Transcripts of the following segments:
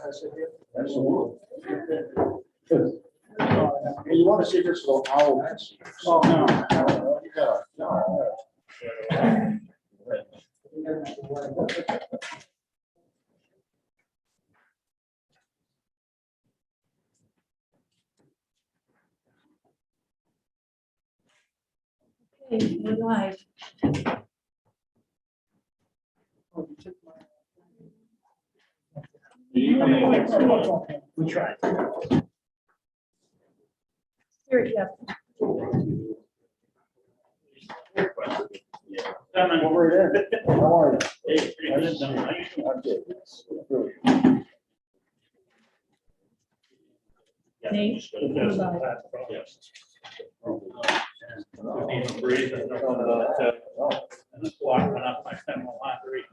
Absolutely. You want to see this little owl? Oh, no. You gotta, no. Okay, we're live. We tried. Here, yeah. Over there. How are you? Hey, pretty good. I'm good. Nate, we're live. Yes. Breathe and walking up my femoral artery.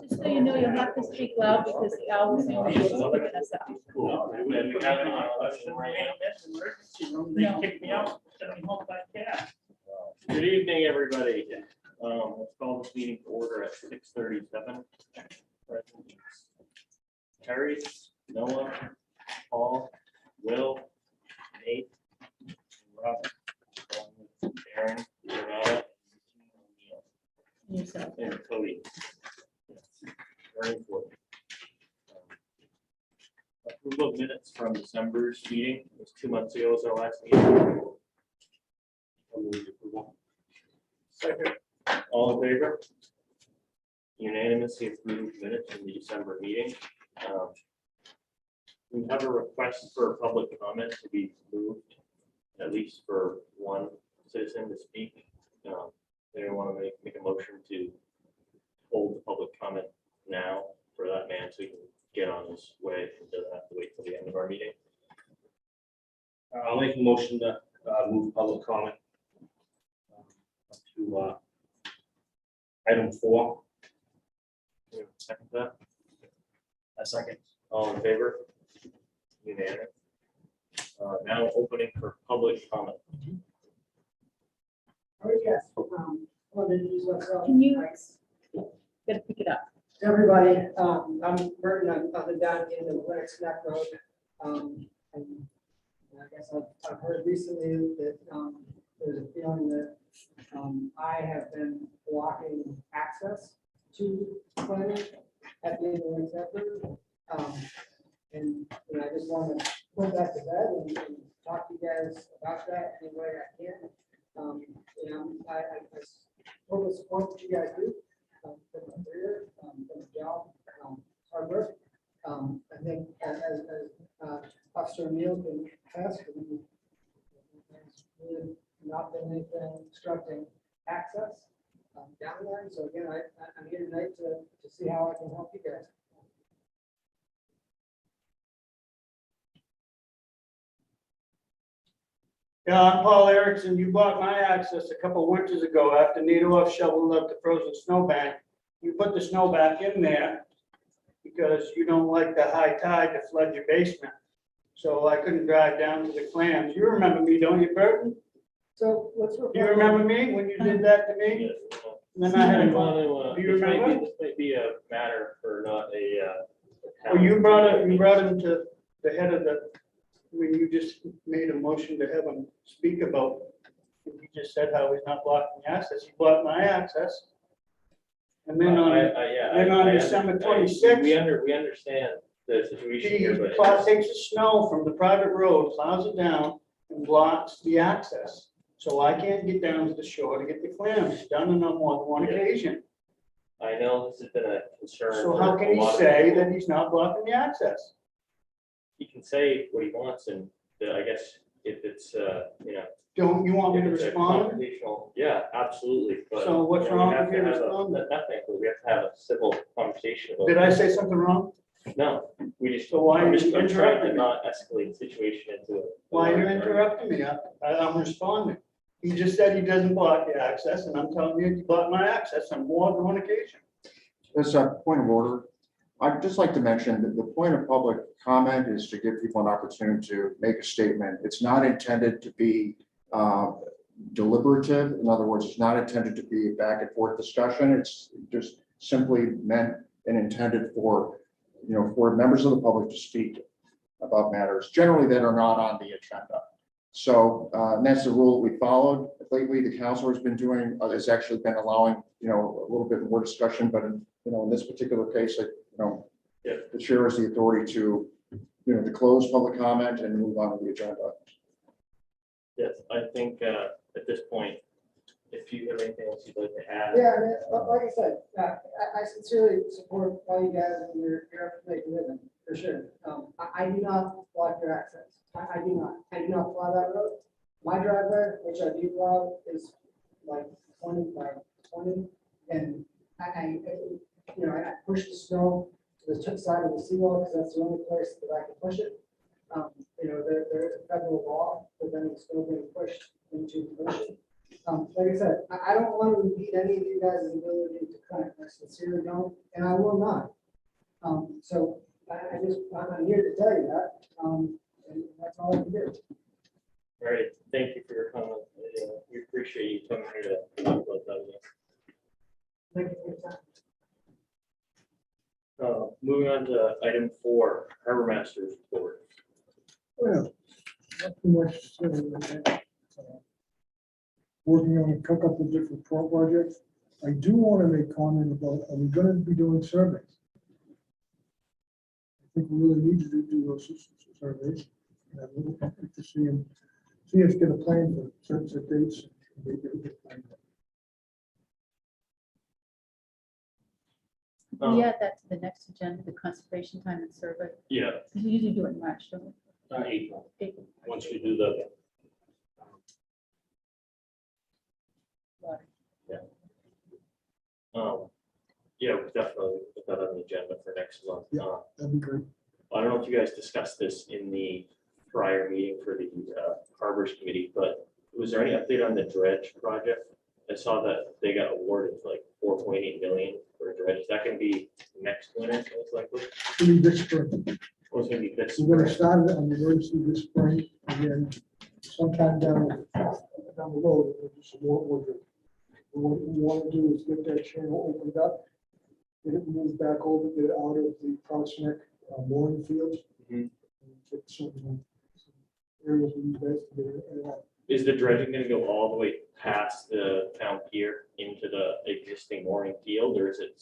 Just so you know, you'll have to speak loud because the owl's the only one who's picking us up. Cool. And we have an election emergency room. They No. kicked me out. Sent me home by cab. Good evening, everybody. Let's call this meeting to order at 6:37. Terry, Noah, Paul, Will, Nate, and Robert. Aaron, Renata, Yourself. and Cody. Very important. Approval of minutes from December's meeting. It was 2 months ago, was our last meeting. Second. All in favor? Unanimously approved minutes from the December meeting. We have a request for public comment to be moved, at least for one citizen to speak. They want to make a motion to hold the public comment now for that man so he can get on his way and doesn't have to wait till the end of our meeting. I'll make a motion to move public comment to item 4. Second that. A second. All in favor? Unanimous. Now opening for public comment. Oh, yes. Can you gotta pick it up? Everybody, I'm Burton, I'm up and down in the Lennox Neck Road. And I guess I've heard recently that there's a feeling that I have been blocking access to planning at the end of the Lennox Neck Road. And I just want to put that to bed and talk to you guys about that any way I can. I totally support what you guys do. From a career, from a job, hard work. I think as Officer Neal can attest, there's really not been anything obstructing access down there. So again, I'm here tonight to see how I can help you guys. Yeah, I'm Paul Erickson. You bought my access a couple winters ago after Needle shoveled up the frozen snowbank. You put the snow back in there because you don't like the high tide to flood your basement. So I couldn't drive down to the clams. You remember me, don't you, Burton? So what's your? Do you remember me when you did that to me? Yes. And then I had You a, want to, Do you remember? This might be a matter for not a. well, you brought him to the head of the, when you just made a motion to have him speak about, he just said how he's not blocking the access. He blocked my access. And then on December 26th. We understand the situation here, but. Takes the snow from the private road, plows it down and blocks the access. So I can't get down to the shore to get the clams done on more than one occasion. I know this has been a concern. So for how a can he lot of say people. that he's not blocking the access? He can say what he wants, and I guess if it's, Don't you want me if to it's a respond? confrontational, yeah, absolutely. But, So what's we wrong have with you to have a- responding? Nothing, but we have to have a civil conversation about. Did I say something wrong? No, we just. So why are I'm you just- I'm trying to interrupting me? not escalate the situation into a. Why are you interrupting me? I'm responding. He just said he doesn't block the access and I'm telling you, he blocked my access on more than one occasion. As a point of order, I'd just like to mention that the point of public comment is to give people an opportunity to make a statement. It's not intended to be deliberative. In other words, it's not intended to be a back and forth discussion. It's just simply meant and intended for for members of the public to speak about matters generally that are not on the agenda. So, and that's the rule that we followed. Lately, the council has been doing, has actually been allowing, a little bit more discussion, but in this particular case, the chair has the authority to, to close public comment and move on to the agenda. Yes, I think at this point, if you have anything else you'd like to add. Yeah, I mean, like I said, I sincerely support all you guys and your effort to make a living, for sure. I do not block your access. I do not. I do not plow that road. My driveway, which I do plow, is like 20 by 20, and I push the snow to the side of the seawall because that's the only place that I can push it. There is a federal law preventing snow being pushed into the ocean. Like I said, I don't want to impede any of you guys' ability to cut. I sincerely don't, and I will not. So I'm here to tell you that, and that's all I can do. All right, thank you for your comment. We appreciate you coming here to talk about that. Thank you for your time. Moving on to item 4, Harbor Master's report. Well, not too much. Working on a couple of different projects. I do want to make comment about, are we going to be doing surveys? I think we really need to do those surveys. And I'm really happy to see us get a plan for certain dates. And maybe a good plan. We add that to the next agenda, the conservation time and survey. Yeah, We usually do it in March, don't we? April, April. once we do the, yeah, we definitely put that on the agenda for next month. Yeah. That'd be great. I don't know if you guys discussed this in the prior meeting for the Harbors Committee, but was there any update on the dredge project? I saw that they got awarded like 4.8 million for a dredge. Is that going to be next winter, most likely? It'll be this spring. Or is it going to be this? We're going to spring? start it on the emergency this spring, and then sometime down the road, we'll do some more work. What we want to do is get that channel opened up, get it moved back over, get it out of the Prospect mooring fields. Mhm. And get some areas we invest to get it out. Is the dredging going to go all the way past the town pier into the existing mooring field, or is it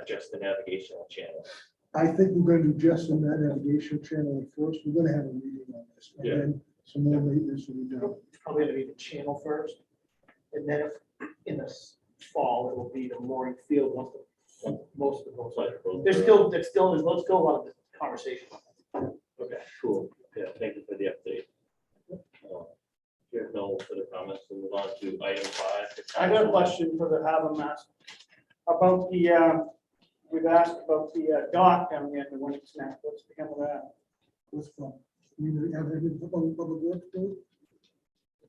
just the navigational channel? I think we're going to do just in that navigation channel at first. We're going to have a meeting on this, and Yeah. then some more maintenance will be done. It's probably gonna be the channel first, and then if in the fall, it will be the mooring field once most of the boats. There's still a lot of conversation. Okay, cool. Yeah, thank you for the update. You have no further comments, we'll move on to item 5. I got a question for the harbor master about we've asked about the dock down there in the Winnick Snap. What's become of that? What's from? You mean, have any public works do?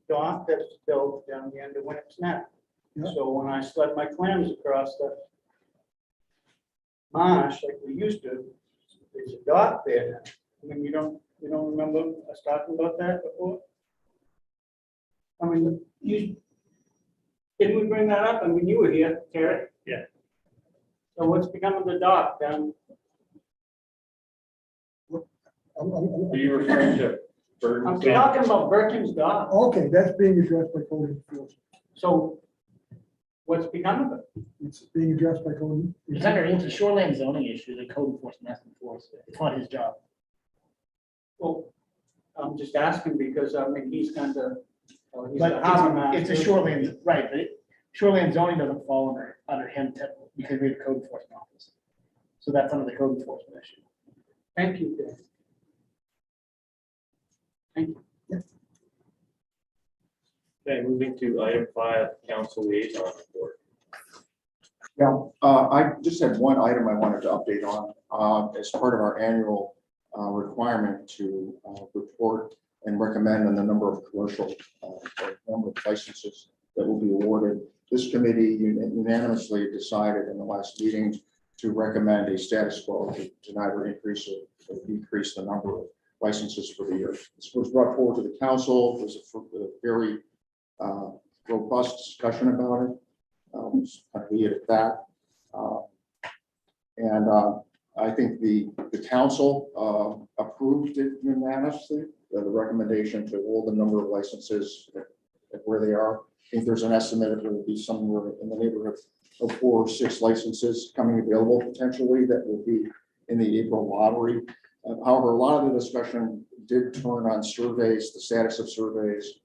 Dock that's built down the end of Winnick Snap. Yeah. So when I sled my clams across the marsh like we used to, there's a dock there now. I mean, you don't remember us talking about that before? I mean, didn't we bring that up? I mean, you were here, Terry. Yeah. So what's become of the dock down? Are you referring to I'm Burton's? talking about Burton's dock. Okay, that's being addressed by code enforcement. So what's become of it? It's being addressed by code. It's a shoreline zoning issue, the code enforcement has to enforce it. It's not his job. Well, I'm just asking because, I mean, he's kind of, he's But the harbor master. it's a shoreline, right, but shoreline zoning doesn't fall under him because we have a code enforcement office. So that's under the code enforcement issue. Thank you, Dan. Thank you. Okay, moving to item 5, council liaison report. Yeah, I just had one item I wanted to update on as part of our annual requirement to report and recommend on the number of commercial or number of licenses that will be awarded. This committee unanimously decided in the last meeting to recommend a status quo to neither increase or decrease the number of licenses for the year. This was brought forward to the council. It was a very robust discussion about it. Leave it at that. I think the council approved it unanimously, the recommendation to hold the number of licenses at where they are. I think there's an estimate that there will be somewhere in the neighborhood of 4 or 6 licenses coming available potentially that will be in the April lottery. However, a lot of the discussion did turn on surveys, the status of surveys,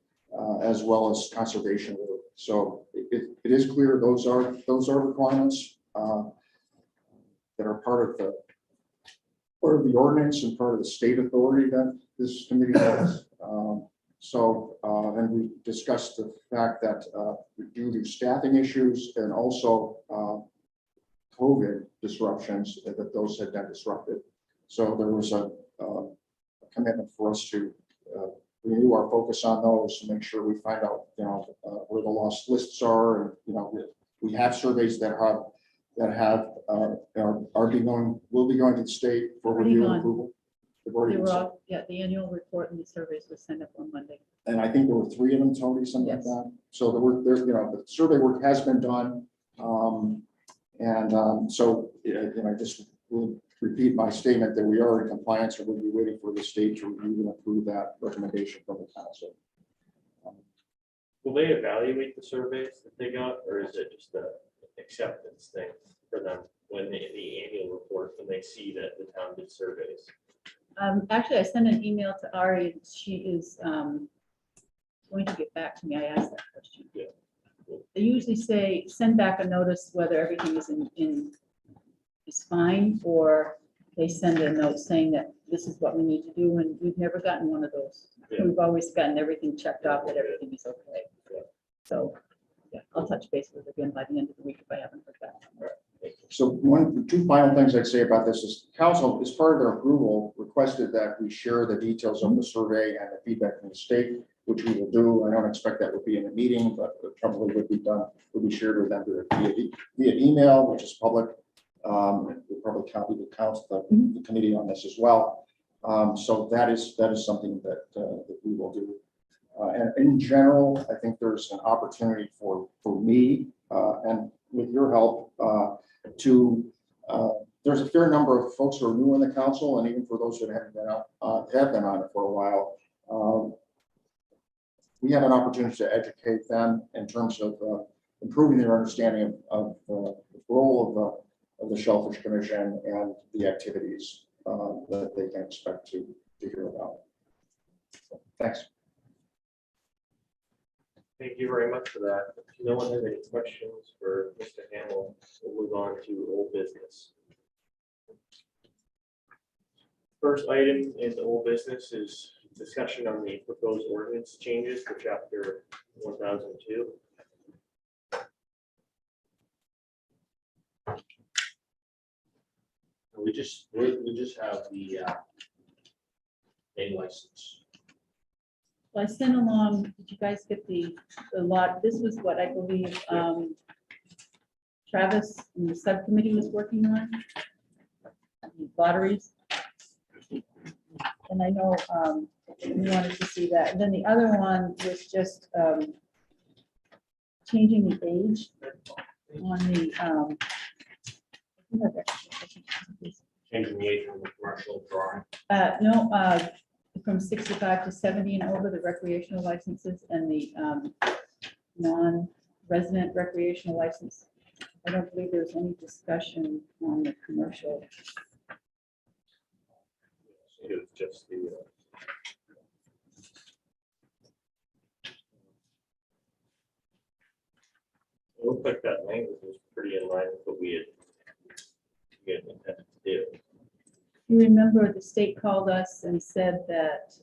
as well as conservation work. So it is clear those are requirements that are part of the ordinance and part of the state authority that this committee has. And we discussed the fact that due to staffing issues and also COVID disruptions, that those had been disrupted. So there was a commitment for us to renew our focus on those to make sure we find out, where the lost lists are, and we have surveys that will be going to the state for Already review gone. and approval. They've They already been were sent. all, yeah, the annual report and the surveys was sent up on Monday. And I think there were 3 of them, Tony, something like Yes. that. So the survey work has been done. I just will repeat my statement that we are in compliance and we'll be waiting for the state to review and approve that recommendation from the council. Will they evaluate the surveys that they got, or is it just an acceptance thing for them when in the annual report, when they see that the town did surveys? Actually, I sent an email to Ari, and she is going to get back to me. I asked that question. Yeah. They usually say, send back a notice whether everything is fine, or they send a note saying that this is what we need to do, and we've never gotten one of those. Yeah. We've always gotten everything checked off, that everything is okay. Yeah. So, yeah, I'll touch base with it again by the end of the week if I haven't heard back. So 2 final things I'd say about this is council, as part of their approval, requested that we share the details of the survey and the feedback from the state, which we will do. I don't expect that would be in a meeting, but it probably would be shared with them via email, which is public. We'll probably copy the council, the committee on this as well. So that is something that we will do. And in general, I think there's an opportunity for me and with your help there's a fair number of folks who are new in the council, and even for those that have been on it for a while. We have an opportunity to educate them in terms of improving their understanding of the role of the Shellfish Commission and the activities that they can expect to hear about. So, thanks. Thank you very much for that. If no one has any questions for Mr. Hamel, we'll move on to old business. First item in old business is discussion on the proposed ordinance changes for chapter 1002. We just have the main license. Well, I sent along, did you guys get the lot? This was what I believe Travis and the subcommittee was working on. The lotteries. And I know we wanted to see that. And then the other one was just changing the age on the Changing the age from the commercial drawing. no, from 65 to 70 and over, the recreational licenses and the non-resident recreational license. I don't believe there's any discussion on the commercial. It was just the it looked like that language was pretty in line with what we had intended to do. You remember the state called us and said that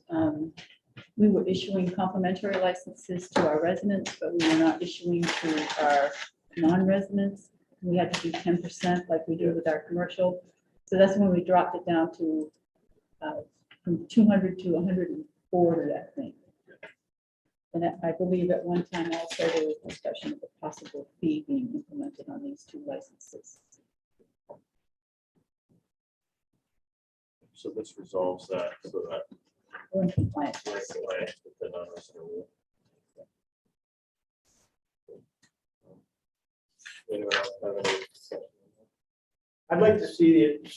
we were issuing complimentary licenses to our residents, but we were not issuing to our non-residents. We had to do 10% like we do with our commercial. So that's when we dropped it down to from 200 to 140, I think. And I believe at one time also there was discussion of a possible fee being implemented on these 2 licenses. So this resolves that, so that We're in compliance. we're in compliance with the non-resident rule. Anyone else have any discussion? I'd like to see it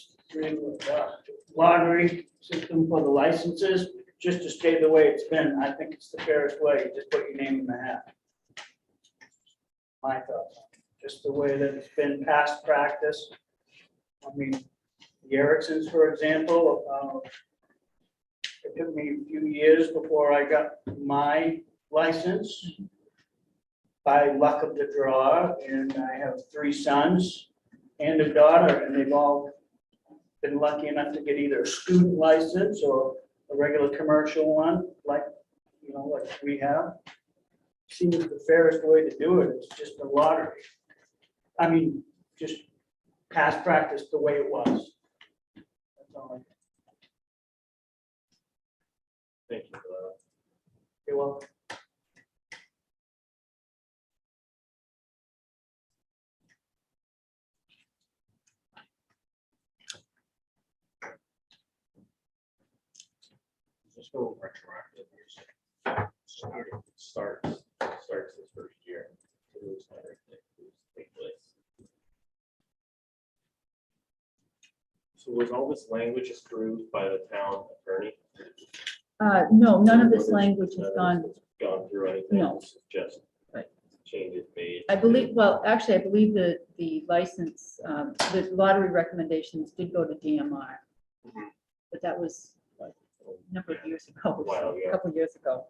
lottery system for the licenses, just to stay the way it's been. I think it's the fairest way. You just put your name in the hat. My thoughts, just the way that it's been past practice. I mean, the Ericksons, for example, it took me a few years before I got my license by luck of the draw, and I have 3 sons and a daughter, and they've all been lucky enough to get either a student license or a regular commercial one, like, like we have. Seems the fairest way to do it. It's just a lottery. I mean, just past practice the way it was. That's all. Thank you for that. You're welcome. Let's go retroactive. Starts this first year. It was everything take place. So was all this language approved by the town attorney? No, none of this language has None of gone, this has gone through anything. No. This is just Right. changes made. I believe, well, actually, I believe that the license, the lottery recommendations did go to DMR. Mhm. But that was like a number of years ago, A while ago. a couple of years ago.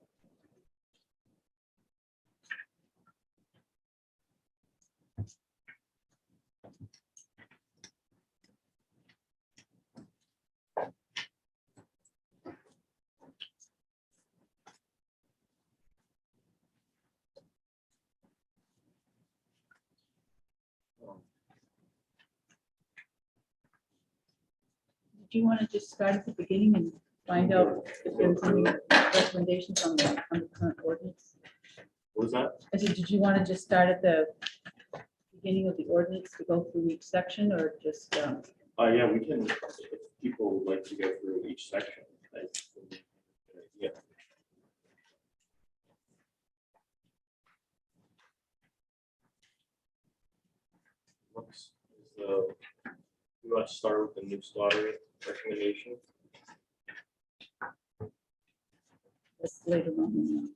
Do you want to just start at the beginning and find out if there's any recommendations on the current ordinance? What was that? I said, did you want to just start at the beginning of the ordinance to go through each section, or just, Yeah, we can, if people would like to go through each section. Yeah. Looks as though we want to start with the new lottery recommendation. that's later on?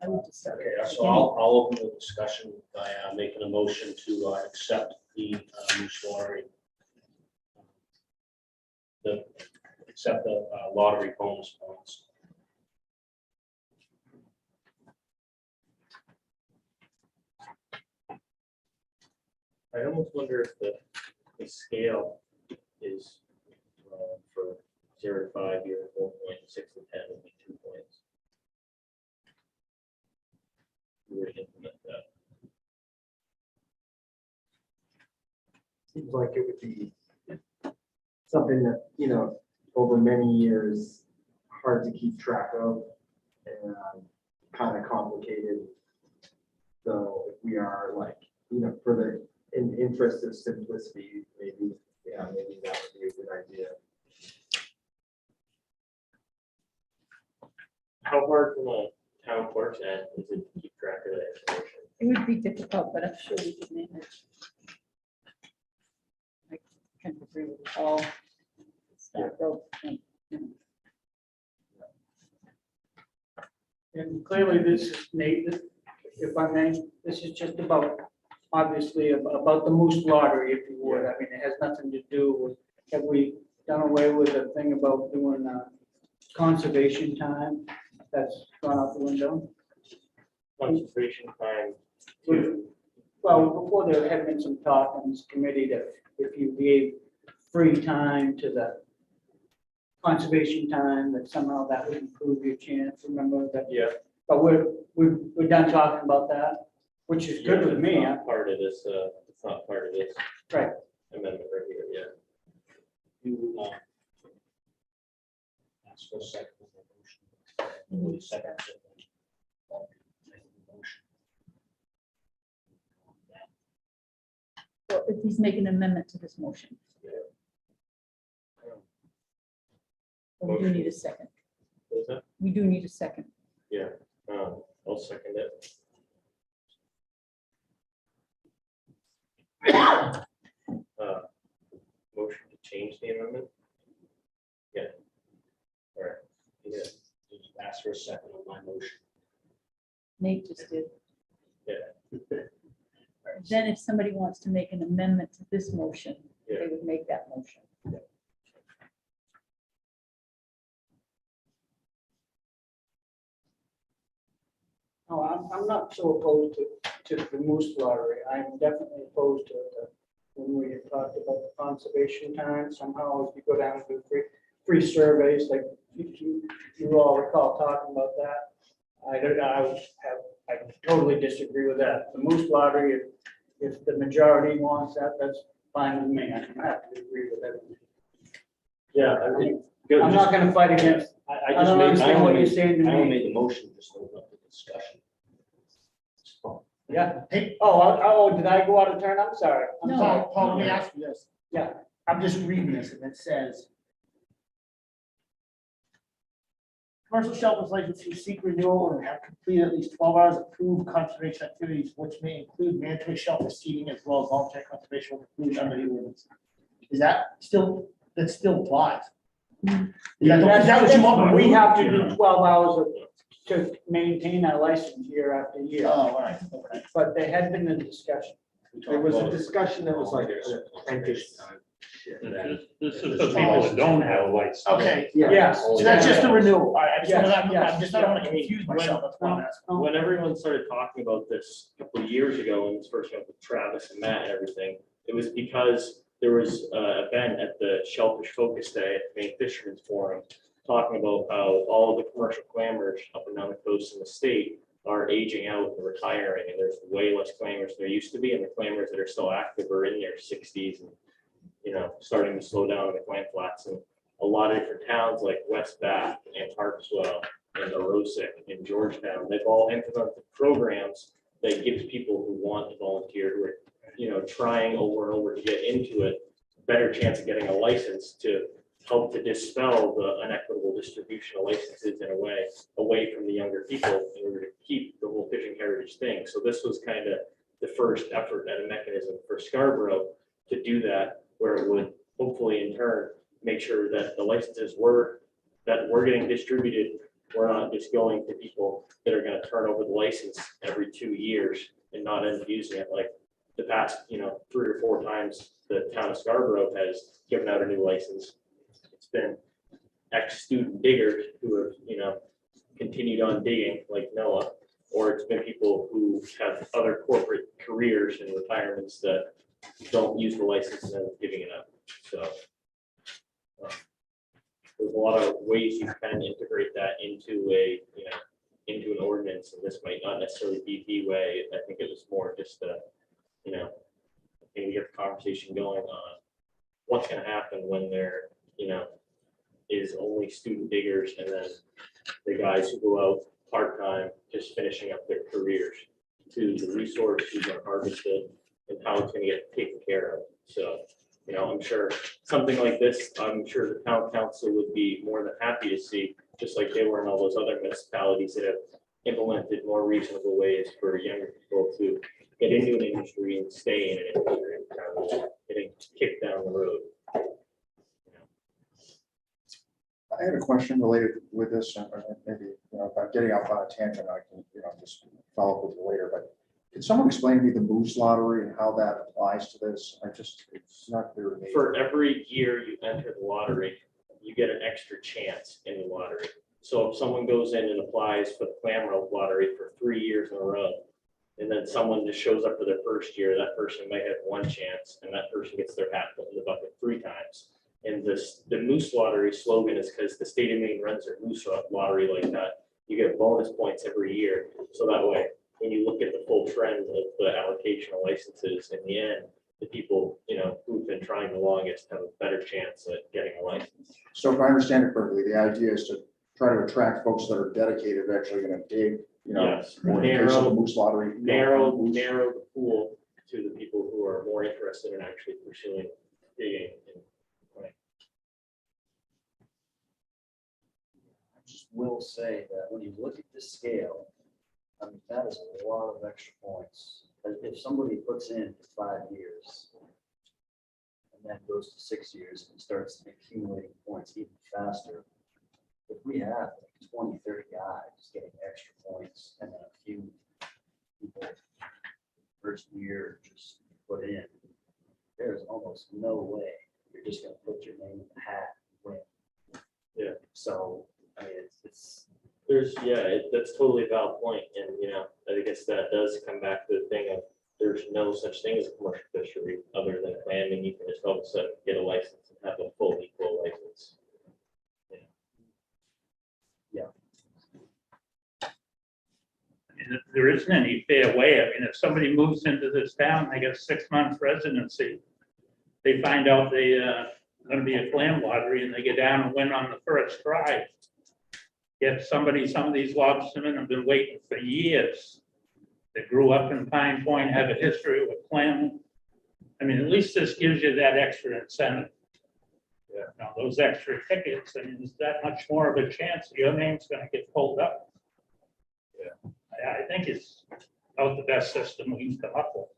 I would just start. Okay, at the so I'll open the discussion by making a motion to accept the new lottery. Accept the lottery bonus points. I almost wonder if the scale is for 0 to 5 years, 1 point, 6 to 10 would be 2 points. We were to implement that. Seems like it would be something that, over many years, hard to keep track of and kind of complicated. So if we are like, for the, in the interest of simplicity, maybe that would be a good idea. How hard from a town clerk's end is it to keep track of that information? It would be difficult, but I'm sure we could manage. I can agree with all. Start road, And clearly, this is, Nate, if I may, this is just about, obviously, about the Moose Lottery, if you would. I mean, it has nothing to do with, have we done away with the thing about doing conservation time? That's gone out the window. Conservation time to, Well, before there had been some talk on this committee that if you gave free time to the conservation time, that somehow that would improve your chance, remember that? yeah. But we're done talking about that, which is good with me. It's not part of this, it's not part of this Right. amendment right here, yeah. You ask for a second. Motion. Second. Motion. so if he's making an amendment to this motion. We do need a second. What was that? We do need a second. Yeah, I'll second it. Motion to change the amendment? Yeah. All right. Yeah. Just ask for a second on my motion. Nate just did. Yeah. Then if somebody wants to make an amendment to this motion, Yeah. they would make that motion. No, I'm not so opposed to the moose lottery. I'm definitely opposed to it. When we had talked about the conservation time, somehow if you go down and do free surveys, like you all recall talking about that. I totally disagree with that. The moose lottery, if the majority wants that, that's fine with me. I don't have to agree with it. Yeah, I mean, good. I'm not gonna fight against, I just don't made- understand what only you're saying to I only me. made the motion, just open up the discussion. Yeah. Hey, oh, did I go out of turn? I'm sorry. I'm No. sorry. Paul, let me ask you this. Yeah. I'm just reading this and it says. Commercial shellfish licensees seek renewal and have completed at least 12 hours of approved conservation activities, which may include mandatory shellfish seeding as well as voluntary conservation will include under the ordinance. Is that still applies? Is that what you want? We have to do 12 hours to maintain our license year after Oh, year, all right, okay. but there had been a discussion. There was a discussion that was like an apprentice. This is for people that don't have a license. Okay, Yes. so that's just a renewal. All right, I just, Yes, I'm yes. just, I don't want to confuse myself. That's why I'm asking. when everyone started talking about this a couple of years ago, when this first went with Travis and Matt and everything, it was because there was an event at the Shellfish Focus Day at the Maine Fisherman's Forum, talking about how all of the commercial clammers up and down the coast in the state are aging out and retiring, and there's way less clammers than there used to be, and the clammers that are still active are in their 60s and, you know, starting to slow down in the clam flats. And a lot of different towns like West Bath and Harpswell and Aroostook and Georgetown, they've all entered into programs that gives people who want to volunteer, who are, you know, trying over and over to get into it, better chance of getting a license to help to dispel the inequitable distribution of licenses in a way away from the younger people in order to keep the whole fishing heritage thing. So this was kind of the first effort at a mechanism for Scarborough to do that, where it would hopefully in turn make sure that the licenses were getting distributed. We're not just going to people that are going to turn over the license every 2 years and not end up using it. Like the past, you know, 3 or 4 times the town of Scarborough has given out a new license. It's been ex-student diggers who have, you know, continued on digging like Noah, or it's been people who have other corporate careers and retirements that don't use the license and then giving it up. So there's a lot of ways you can integrate that into a, you know, into an ordinance, and this might not necessarily be the way. I think it was more just a, you know, maybe get the conversation going on what's going to happen when there, you know, is only student diggers and then the guys who go out part-time just finishing up their careers, to the resource who's going to harvest it and how it's going to get taken care of. So, you know, I'm sure something like this, I'm sure the town council would be more than happy to see, just like they were in all those other municipalities that have implemented more reasonable ways for younger people to get into an industry and stay in an industry rather than getting kicked down the road. I had a question related with this, and maybe, you know, if I'm getting off on a tangent, I can, you know, just follow up with you later, but can someone explain to me the moose lottery and how that applies to this? It's not clear to me. For every year you enter the lottery, you get an extra chance in the lottery. So if someone goes in and applies for the clam lottery for 3 years in a row, and then someone just shows up for their first year, that person might have 1 chance, and that person gets their hat put in the bucket 3 times. And the moose lottery slogan is because the state of Maine runs their moose lottery like that. You get bonus points every year. So that way, when you look at the full trend of the allocation of licenses, in the end, the people, you know, who've been trying the longest have a better chance at getting a license. So if I understand it correctly, the idea is to try to attract folks that are dedicated, actually going to dig, you know, Yes, or in the case of the moose lottery. narrow the pool to the people who are more interested in actually pursuing digging. I just will say that when you look at this scale, I mean, that is a lot of extra points if somebody puts in for 5 years and then goes to 6 years and starts accumulating points even faster, if we have like 20, 30 guys getting extra points and then a few people first year just put in, there's almost no way you're just gonna put your name in the hat and win. Yeah. So, I mean, it's that's totally a valid point, and I guess that does come back to the thing of there's no such thing as a commercial fishery other than clamming. You can just all of a sudden get a license and have a full equal license. And there isn't any fair way. I mean, if somebody moves into this town, they get a 6-month residency. They find out they going to be a clam lottery and they get down and win on the first try. If some of these lobstermen have been waiting for years. They grew up in Pine Point, have a history with clam. I mean, at least this gives you that extra incentive. Yeah. Now, those extra tickets, I mean, there's that much more of a chance your name's going to get pulled up. Yeah. I think it's about the best system we can come up with.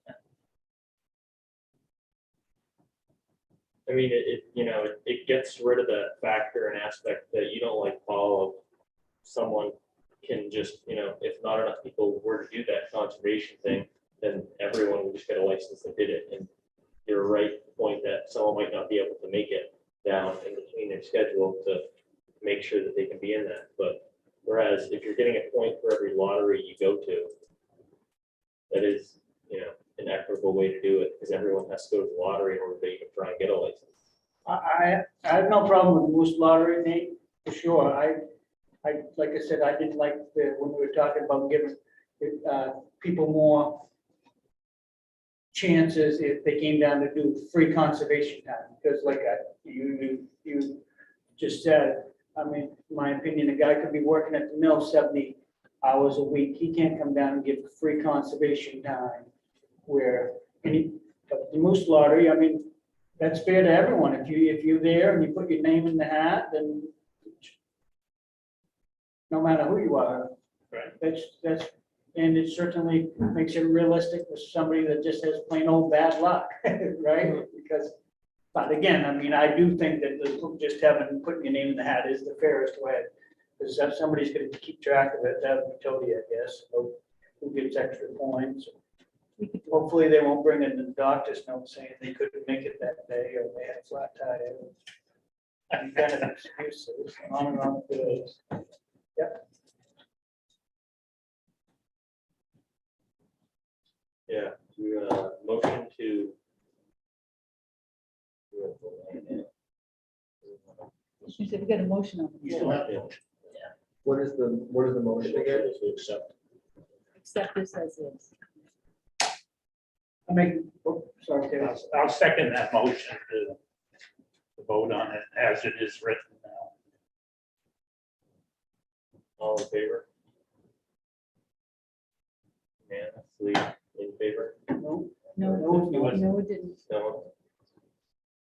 I mean, it gets rid of that factor and aspect that you don't like, Paul, of someone can just, if not enough people were to do that conservation thing, then everyone would just get a license and did it. And you're right, the point that someone might not be able to make it down in between their schedule to make sure that they can be in that. But whereas if you're getting a point for every lottery you go to, that is, an equitable way to do it, because everyone has to go to the lottery in order to even try and get a license. I have no problem with the Moose Lottery, Nate, for sure. I, like I said, I didn't like when we were talking about giving people more chances if they came down to do free conservation time, because like you just said, I mean, in my opinion, a guy could be working at the mill 70 hours a week. He can't come down and give free conservation time but the Moose Lottery, I mean, that's fair to everyone. If you're there and you put your name in the hat, then no matter who you are, Right. that's and it certainly makes it realistic for somebody that just has plain old bad luck, right? But again, I mean, I do think that just putting your name in the hat is the fairest way. Because if somebody's going to keep track of it, that would be Toby, I guess, of who gets extra points. Hopefully they won't bring in the doctor's note saying they couldn't make it that day or they had a flat tire. And kind of excuses, on and on it goes. Yep. Yeah, motion to. You said we got a motion on You the still floor. have to What is the motion again? accept. Accept this as is. I make, sorry, Ted. I'll second that motion to vote on it as it is written now. All in favor? Unanimously in favor? No, No, it didn't. No?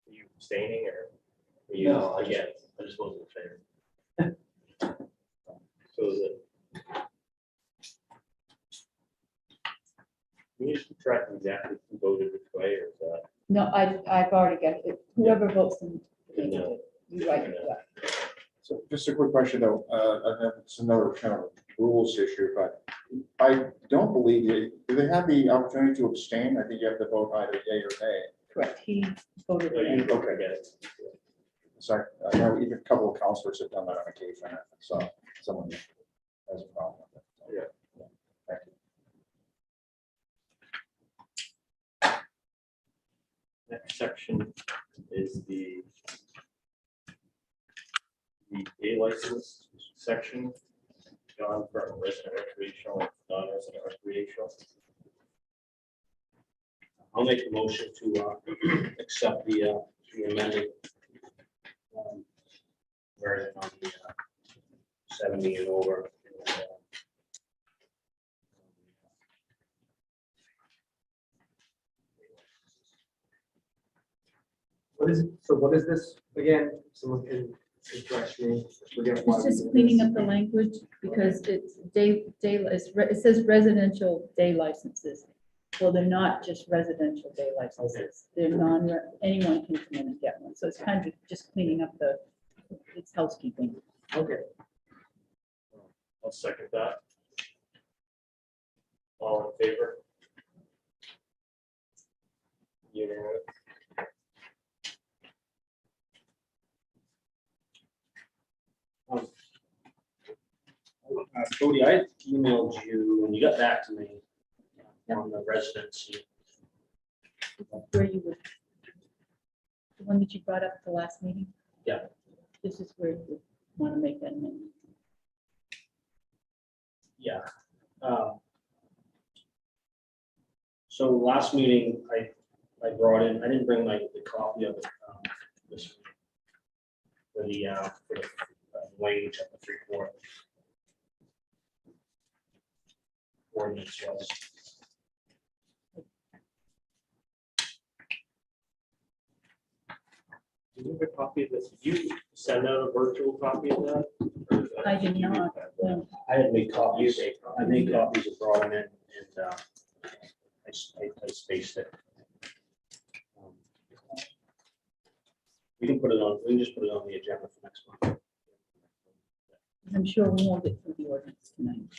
Are you abstaining or? Are you No, I against? just wasn't in favor. So is it? Can you just keep track of exactly who voted which way, or is that? No, I've already got it. Whoever votes in. No. You write it down. So just a quick question though, it's another kind of rules issue, but I don't believe do they have the opportunity to abstain? I think you have to vote either yea or nay. Correct, he voted. No, you in. okay, get it. So I know even a couple of counselors have done that on occasion, so someone has a problem with it. Yeah. Thank you. Next section is the A license section, gone from resident recreational to non-resident recreational. I'll make the motion to accept the amended version on the 70 and over. What is this again? Someone can correct me. Forget why It's we just did cleaning this. up the language because it's it says residential day licenses. Well, they're not just residential day licenses. They're anyone can come in and get one. So it's kind of just cleaning up it's housekeeping. Okay. I'll second that. All in favor? Unanimous. Cody, I emailed you when you got back to me on the residency. Where you would, the one that you brought up at the last meeting? Yeah. This is where you want to make that amendment. Yeah. So last meeting, I brought in, I didn't bring the copy of it, this, for the wage at the 3/4. Ordinance was. Do you have a copy of this? Did you send out a virtual copy of that? Or is that- I did not. No. I had made copies, I made copies and brought them in, and I spaced it. We can put it on, we can just put it on the agenda for next month. I'm sure we won't get through the ordinance tonight.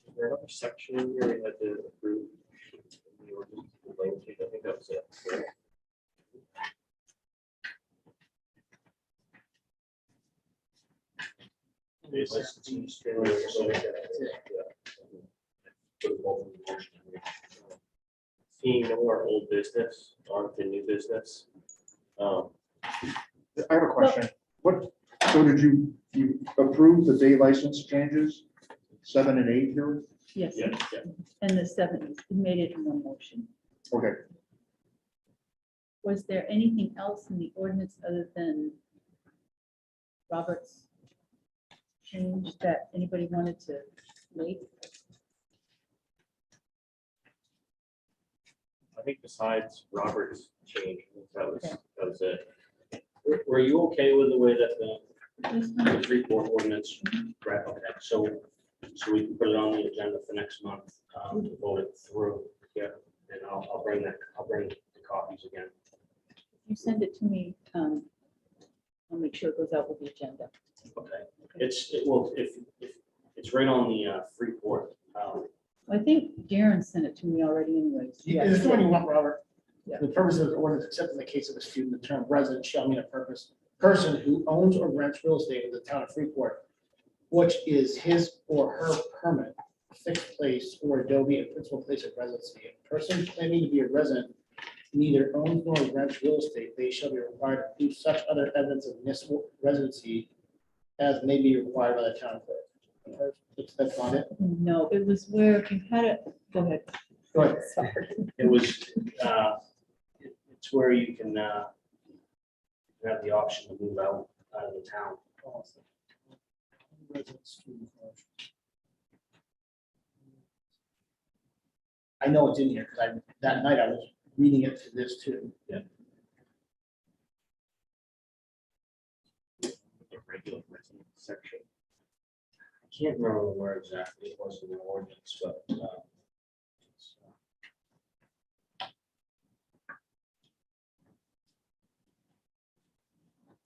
Is there another section in here we had to approve? The ordinance, the language? I think that was it. Correct? Seeing no more old business, on to new business. I have a question. So did you approve the day license changes, 7 and 8 here? Yes, Yeah, yeah. and the 70s, we made it in one motion. Okay, Was there anything else in the ordinance other than Robert's change that anybody wanted to make? I think besides Robert's change, that was it. Were you okay with the way that This the one? 3/4 ordinance, right, okay, so we can put it on the agenda for next month, to vote it through, yeah, and I'll bring the copies again. You send it to me, I'll make sure it goes out with the agenda. Okay, if it's right on the 3/4. I think Darren sent it to me already anyways. Is this the one you want, Robert? Yeah. The purpose of the ordinance, except in the case of a student, the term resident shall mean a person who owns or rents real estate in the town of Freeport, which is his or her permanent fixed place or adobe and principal place of residency. A person claiming to be a resident neither owns nor rents real estate. They shall be required to prove such other evidence of municipal residency as may be required by the town clerk. That's not it. No, it was where you had it, go ahead. Go ahead. Sorry. It was, it's where you can have the option to move out of the town. I know it's in here because that night I was reading it to this too. The regular resident section. I can't remember where exactly it was in the ordinance, but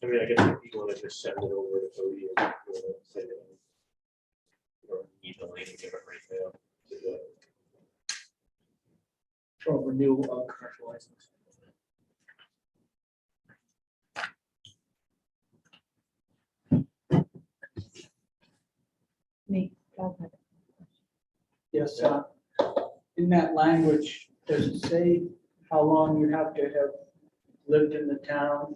I mean, I guess if you want to just send it over to Cody and say that. Or need the link, give it right there. to the- For renewal of commercial license. Me, go ahead. Yes, in that language, does it say how long you have to have lived in the town?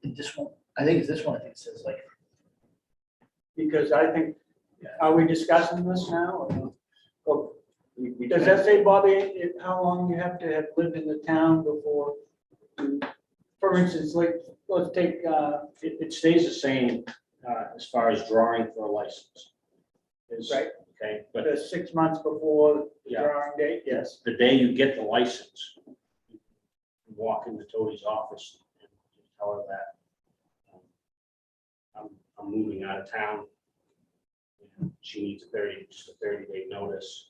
This one, I think it's this one. I think it says like, Because I think, are we discussing this now? or no? Or we does that say, Bobby, how long you have to have lived in the town before? For instance, like, let's take, it stays the same as far as drawing for a license. Is- Right. Okay, but the 6 months before the Yeah. drawing date, yes. the day you get the license, you walk into Tody's office and tell her that. I'm moving out of town. And she needs just a 30-day notice.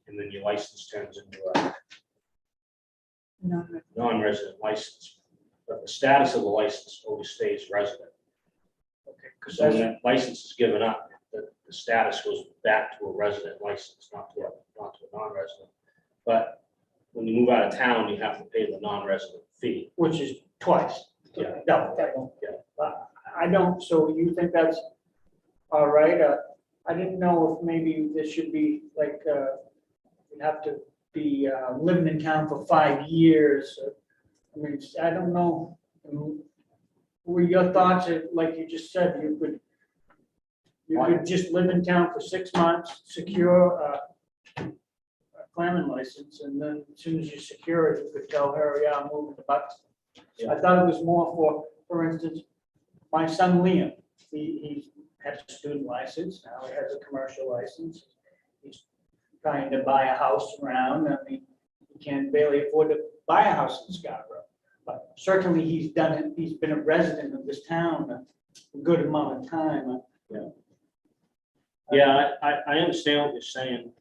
And then your license turns into a Non-resident. non-resident license. But the status of the license always stays resident. Okay, Because when that license is given up, the status goes back to a resident license, not to a non-resident. But when you move out of town, you have to pay the non-resident fee. which is twice. Yeah. Double. Double. I don't, so you think that's all right? I didn't know if maybe this should be like, you have to be living in town for 5 years. I mean, I don't know. Were your thoughts, like you just said, you could just live in town for 6 months, secure a clamming license, and then as soon as you secure it, you could tell her, yeah, I'm moving to Bucks. I thought it was more for instance, my son Liam, he has a student license, now he has a commercial license. He's trying to buy a house around, I mean, he can barely afford to buy a house in Scarborough. But certainly he's done it, he's been a resident of this town a good amount of time. Yeah, I understand what you're saying.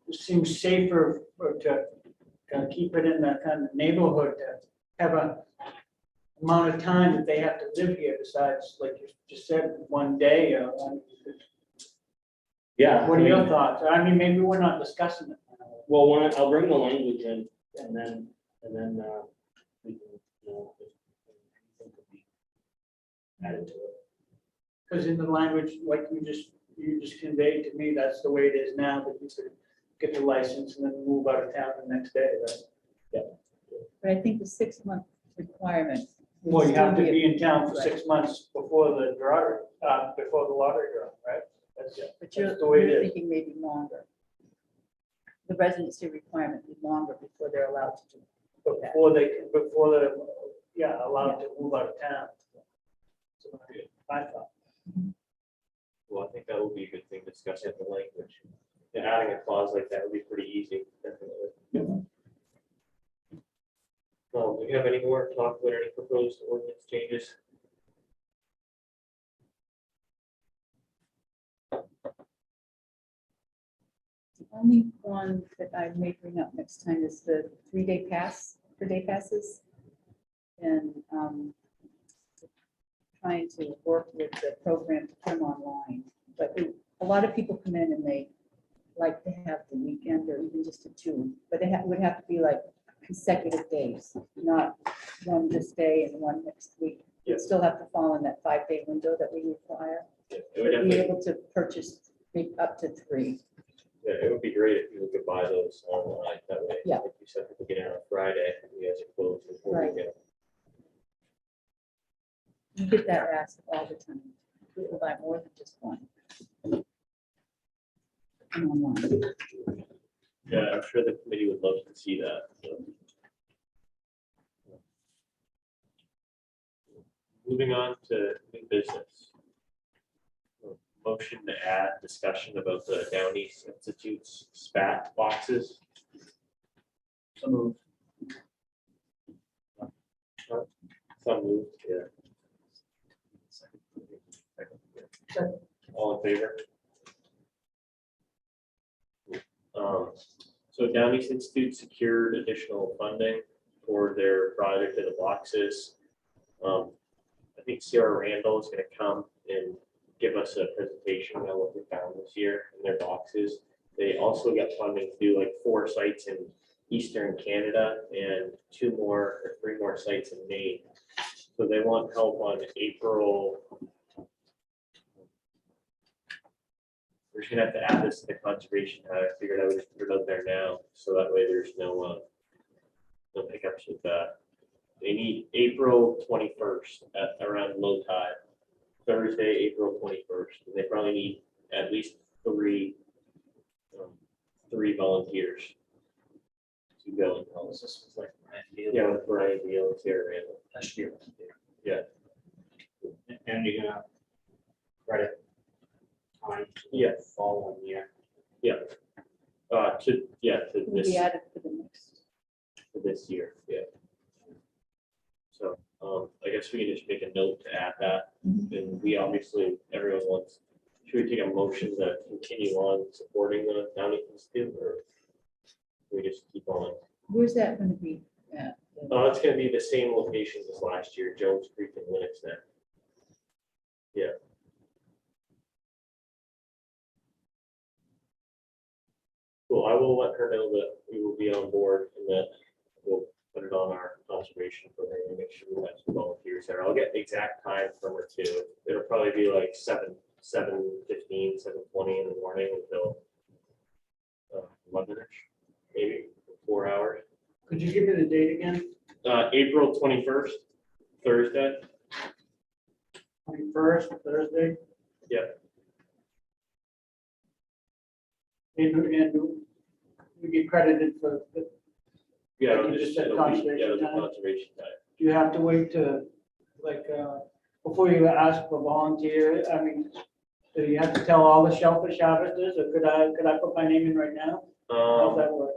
It seems safer to keep it in that kind of neighborhood, to have a amount of time that they have to live here besides, like you just said, 1 day. Yeah. What are your thoughts? I mean, maybe we're not discussing it. Well, I'll bring the language in and then we can, if anything could be added to it. Because in the language, like you just conveyed to me, that's the way it is now, that you could get the license and then move out of town the next day, right? But I think the 6-month requirement. would Well, you have to still be in town for Right. 6 months before the lottery draw, right? But you're That's the way it is. thinking maybe longer. The residency requirement is longer before they're allowed to do that. Before they're, allowed to move out of town. So, I thought. Well, I think that would be a good thing, discussing the language. And adding a clause like that would be pretty easy, definitely. Well, do you have any more talk about any proposed ordinance changes? The only one that I may bring up next time is the 3-day pass for day passes. And trying to work with the program to put them online. But a lot of people come in and they like to have the weekend or even just a 2, but they would have to be like consecutive days, not one this day and one next week. You'd still have to fall in that 5-day window that we require. It would But be definitely, able to purchase maybe up to 3. yeah, it would be great if people could buy those online that way. Yeah. Like you said, people get in on Friday, you guys are closed before Right. we get. You get that asked all the time. People buy more than just one. And online. Yeah, I'm sure the committee would love to see that. So. Moving on to new business. Motion to add discussion about the Down East Institute's SPAT boxes. So moved. Some moved, yeah. All in favor? So Down East Institute secured additional funding for their project of the boxes. I think Sierra Randall is gonna come and give us a presentation on what we found this year in their boxes. They also got funding to do like 4 sites in Eastern Canada and 3 more sites in Maine. So they want help on April. We're just gonna have to add this to the conservation. I figured I would just put it out there now, so that way there's no hiccups with that. They need April 21st at around low tide, Thursday, April 21st. And they probably need at least 3 volunteers to go and help. This was like Ryan Deal. Yeah, with Brian Deal and Sarah Randall. That should be able to do. Yeah. And you're gonna credit time. to the Yeah. Following year. To It will this, be added for the next. for this year, yeah. So I guess we can just make a note to add that. Mhm. And we obviously, everyone wants, should we take a motion to continue on supporting the Downey Institute, or we just keep on? Where's that gonna be at? It's gonna be the same locations as last year, Jones Creek and Linux Neck. Yeah. Cool, I will let her know that we will be on board and that we'll put it on our conservation program and make sure we have some volunteers there. I'll get the exact time from her too. It'll probably be like 7:15, 7:20 in the morning until 11ish, maybe 4 hours. Could you give me the date again? April 21st, Thursday. 21st, Thursday? Yep. And you get credited for, do Yeah, Like you just said, it'll be- conservation yeah, it'll be time? conservation time. you have to wait to, like, before you ask for volunteer, I mean, do you have to tell all the shellfish harvesters, or could I put my name in right now? How's that work?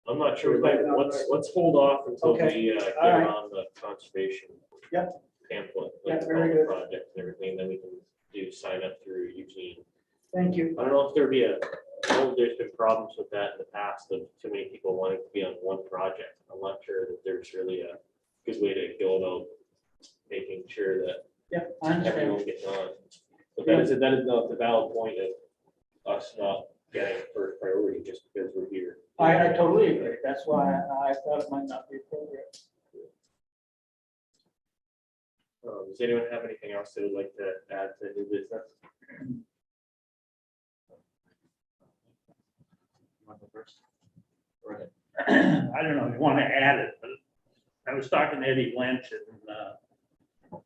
I'm not sure, Like, but let's hold off until Okay, we get all right. on the conservation. Yep. Pamphlet, Yeah, like very all the good. projects and everything, then we can do sign up through Eugene. Thank you. I don't know if there'd be I know there's been problems with that in the past of too many people wanting to be on one project. I'm not sure that there's really a good way to go about making sure that Yeah, I understand. everyone gets on. But that is the valid point of us not getting first priority just because we're here. I totally agree. That's why I thought it might not be appropriate. Does anyone have anything else they would like to add to new business? Want to go first? I don't know if you want to add it, but I was talking to Eddie Blanchard and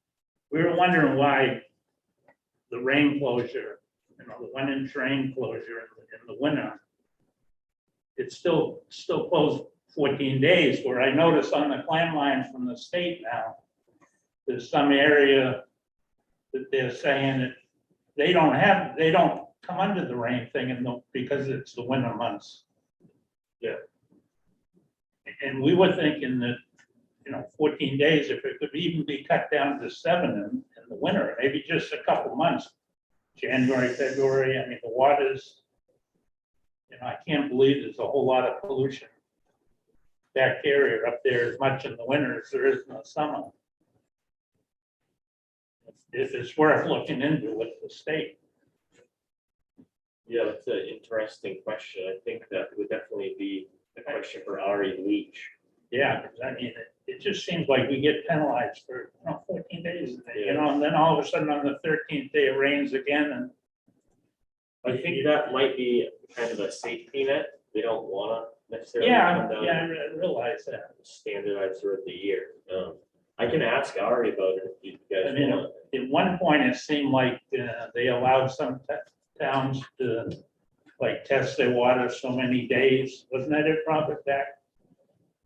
we were wondering why the rain closure, the 1 inch rain closure in the winter, it's still closed 14 days, where I noticed on the clam line from the state now, there's some area that they're saying that they don't come under the rain thing because it's the winter months. Yeah. And we were thinking that, 14 days, if it could even be cut down to 7 in the winter, maybe just a couple months, January, February, I mean, the waters, I can't believe there's a whole lot of pollution, bacteria up there as much in the winter as there is in the summer. It's worth looking into with the state. Yeah, that's an interesting question. I think that would definitely be a question for Ari Leach. Yeah, because I mean, it just seems like we get penalized for 14 days, and then all of a sudden on the 13th day it rains again, and I think that might be kind of a safety net. They don't want to necessarily come down I realize that. standardized throughout the year. I can ask Ari about it if you guys I mean, want. at one point, it seemed like they allowed some towns to like test their water so many days. Wasn't that it, Robert, back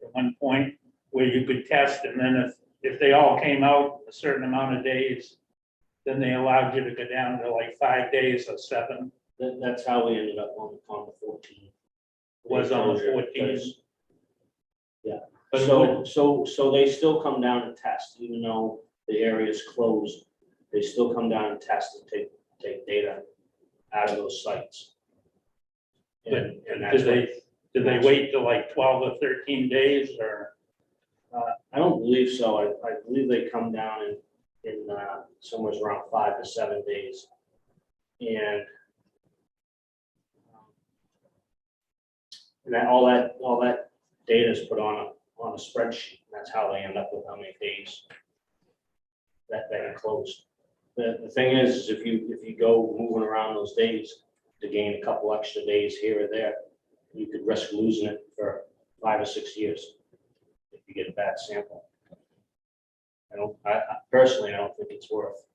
at one point where you could test, and then if they all came out a certain amount of days, then they allowed you to go down to like 5 days or 7. That's how we ended up on the 14. Was on the 14th. Yeah, But so they still come down and test, even though the area is closed, they still come down and test and take data out of those sites. And that's Did they wait till like 12 or 13 days, or? I don't believe so. I believe they come down in somewhere around 5 to 7 days. And that all that data is put on a spreadsheet. That's how they end up with how many days that are closed. The thing is, if you go moving around those days to gain a couple extra days here or there, you could risk losing it for 5 or 6 years if you get a bad sample. I personally, I don't think it's worth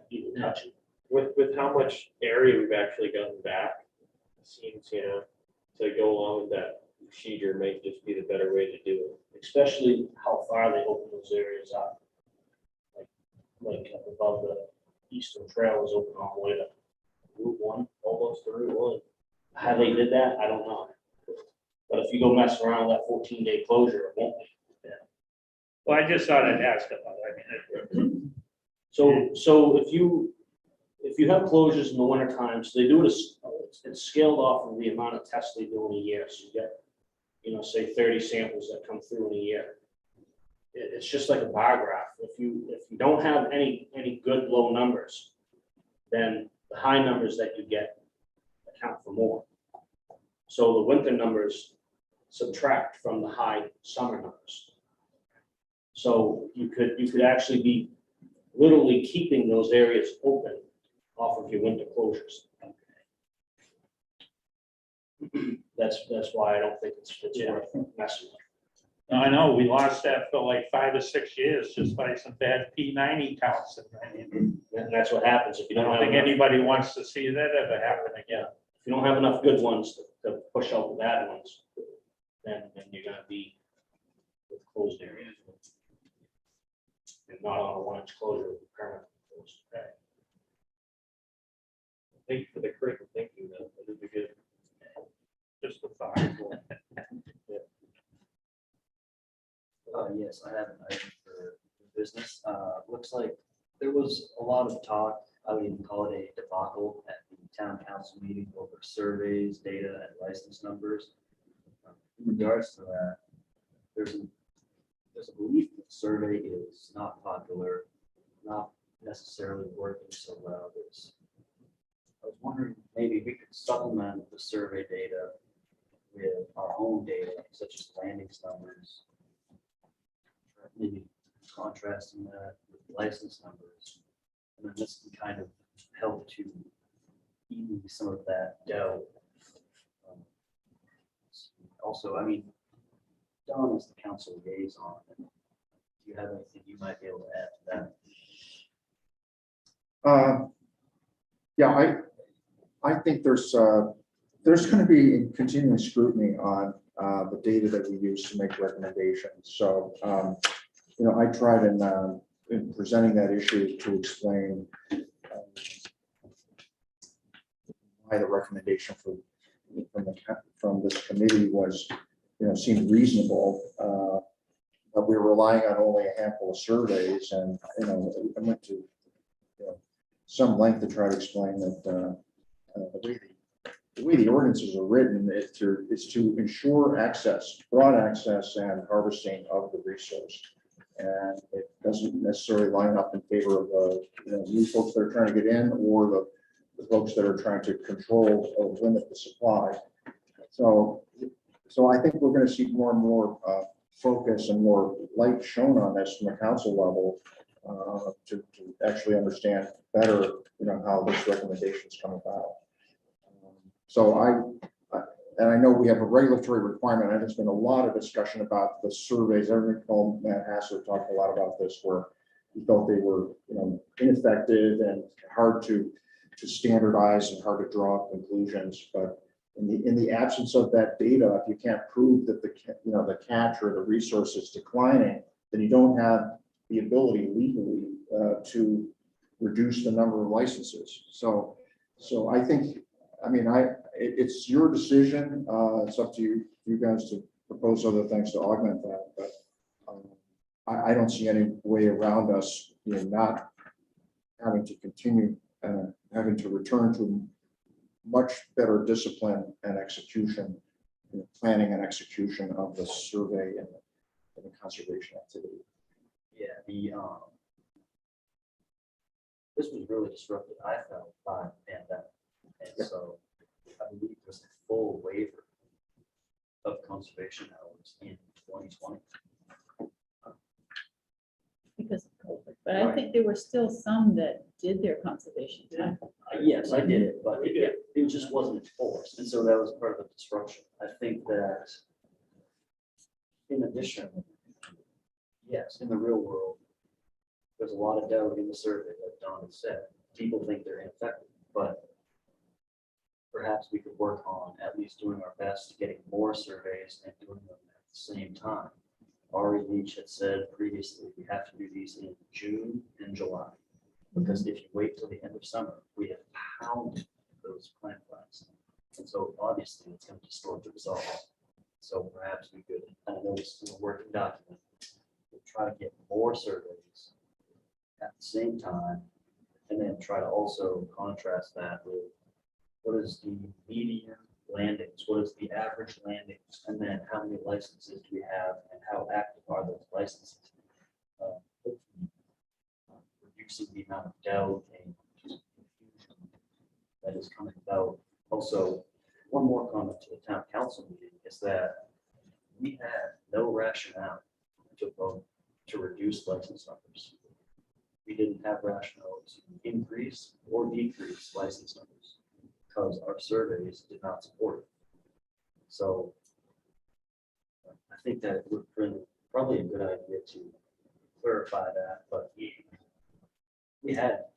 even touching. With how much area we've actually gotten back, it seems, to go along with that procedure might just be the better way to do it. Especially how far they open those areas up. Like up above the Eastern Trail is open all the way to Route 1, Almost to Route 1. How they did that, I don't know. But if you go mess around with that 14-day closure, it won't be. Well, I just thought I'd ask about it. I mean, So if you have closures in the winter time, so they do it, it's scaled off of the amount of tests they do in a year. So you get, say 30 samples that come through in a year. It's just like a bar graph. If you don't have any good low numbers, then the high numbers that you get account for more. So the winter numbers subtract from the high summer numbers. So you could actually be literally keeping those areas open off of your winter closures. That's why I don't think it's worth messing with. I know, we lost that for like 5 or 6 years, just by some bad P90 counts. And that's what happens if you I don't don't have think enough, anybody wants to see that ever happen again. if you don't have enough good ones to push out the bad ones, then you're gonna be with closed areas. And not on a 1-inch closure, permanent closed. Thank you for the critical thinking, though. That would be good. Just a thought. Yes, I have an item for business. Looks like there was a lot of talk, I would even call it a debacle at the town council meeting over surveys, data, and license numbers. In regards to that, there's a belief that the survey is not popular, not necessarily working so well. I was wondering, maybe we could supplement the survey data with our own data, such as landings numbers, maybe contrasting that with license numbers. And then this can kind of help to ease some of that doubt. Also, I mean, Don is the council liaison. Do you have anything you might be able to add to that? Yeah, I think there's going to be continuing scrutiny on the data that we use to make recommendations. So, I tried in presenting that issue to explain why the recommendation from this committee was, seemed reasonable. But we were relying on only a handful of surveys, and I went to some length to try to explain that the way the ordinances are written is to ensure access, broad access, and harvesting of the resource. And it doesn't necessarily line up in favor of new folks that are trying to get in, or the folks that are trying to control or limit the supply. So I think we're going to see more and more focus and more light shown on this from the council level to actually understand better, how this recommendations come about. So I know we have a regulatory requirement, and there's been a lot of discussion about the surveys. I recall Matt Hassler talked a lot about this, where he felt they were, ineffective and hard to standardize and hard to draw conclusions. But in the absence of that data, if you can't prove that the catch or the resource is declining, then you don't have the ability legally to reduce the number of licenses. So I think, it's your decision. It's up to you guys to propose other things to augment that. But I don't see any way around us, not having to continue having to return to much better discipline and execution, planning and execution of the survey and the conservation activity. Yeah, this was really disrupted, I felt, by the pandemic. And so I believe there's a full waiver of conservation hours in 2020. Because of COVID. But I think there were still some that did their conservation time. Yes, I did it, but it just wasn't enforced. And so that was part of the disruption. I think that in addition, yes, in the real world, there's a lot of doubt in the survey, like Don had said. People think they're ineffective, but perhaps we could work on at least doing our best to getting more surveys and doing them at the same time. Ari Leach had said previously, we have to do these in June and July. Because if you wait till the end of summer, we have pounded those plant plants. And so obviously it's going to distort the results. So perhaps we could, I know this is a working document, we'll try to get more surveys at the same time, and then try to also contrast that with what is the median landings, what is the average landings, and then how many licenses do we have, and how active are those licenses? Hopefully, reducing the amount of doubt and just confusion that is coming about. Also, one more comment to the town council meeting is that we had no rationale to vote to reduce license numbers. We didn't have rationale to increase or decrease license numbers because our surveys did not support it. So I think that would bring probably a good idea to clarify that, but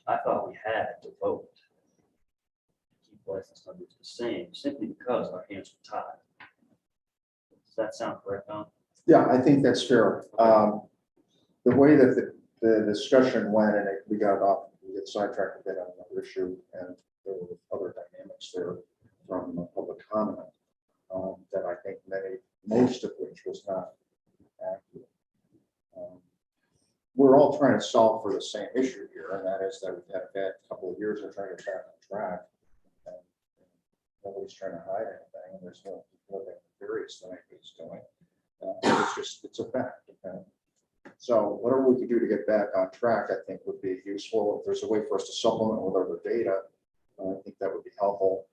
I thought we had to vote to keep license numbers the same, simply because our hands were tied. Does that sound correct, Don? Yeah, I think that's fair. The way that the discussion went, and we got sidetracked a bit on another issue, and there were other dynamics there from public comment that I think most of which was not accurate. We're all trying to solve for the same issue here, and that is that we've had a bad couple of years of trying to get back on track. And nobody's trying to hide anything, and there's nothing nefarious that anybody's doing. It's a fact. Okay? So whatever we could do to get back on track, I think would be useful. If there's a way for us to supplement with other data, I think that would be helpful.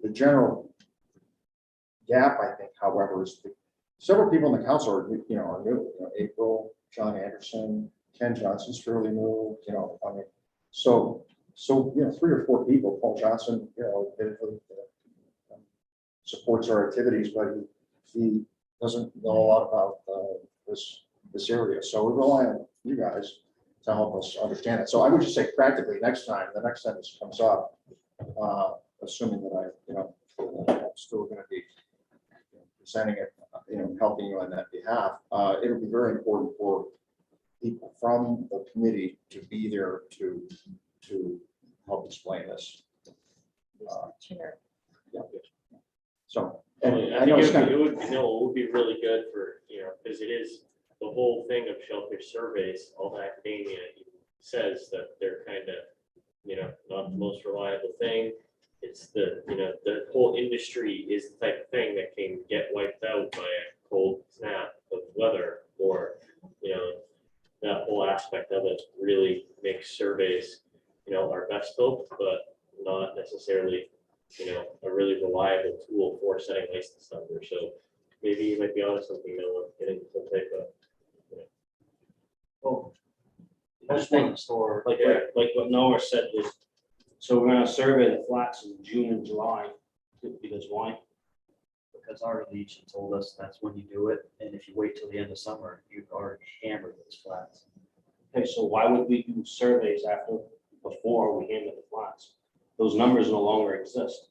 The general gap, I think, however, is several people in the council are new. April, John Anderson, Ken Johnson's fairly new. So 3 or 4 people. Paul Johnson, supports our activities, but he doesn't know a lot about this area. So we rely on you guys to help us understand it. So I would just say practically the next time this comes up, assuming that I'm still going to be presenting it, helping you on that behalf, it'll be very important for people from the committee to be there to help explain this. Chair. Yeah. So, I and I think know it's it would be really good for, because it is the whole thing of shellfish surveys, all the academia says that they're kind of, not the most reliable thing. It's the whole industry is the type of thing that can get wiped out by a cold snap of weather, or, that whole aspect of it really makes surveys, our best hope, but not necessarily, a really reliable tool for setting license numbers. So maybe you might be onto something, Noah, getting some type of, Well, most things, Or like what Noah said was, so we're gonna survey the flats in June and July, because why? because our legion told us that's when you do it, and if you wait till the end of summer, you've already hammered those flats. Okay, so why would we do surveys before we hammer the flats? Those numbers no longer exist.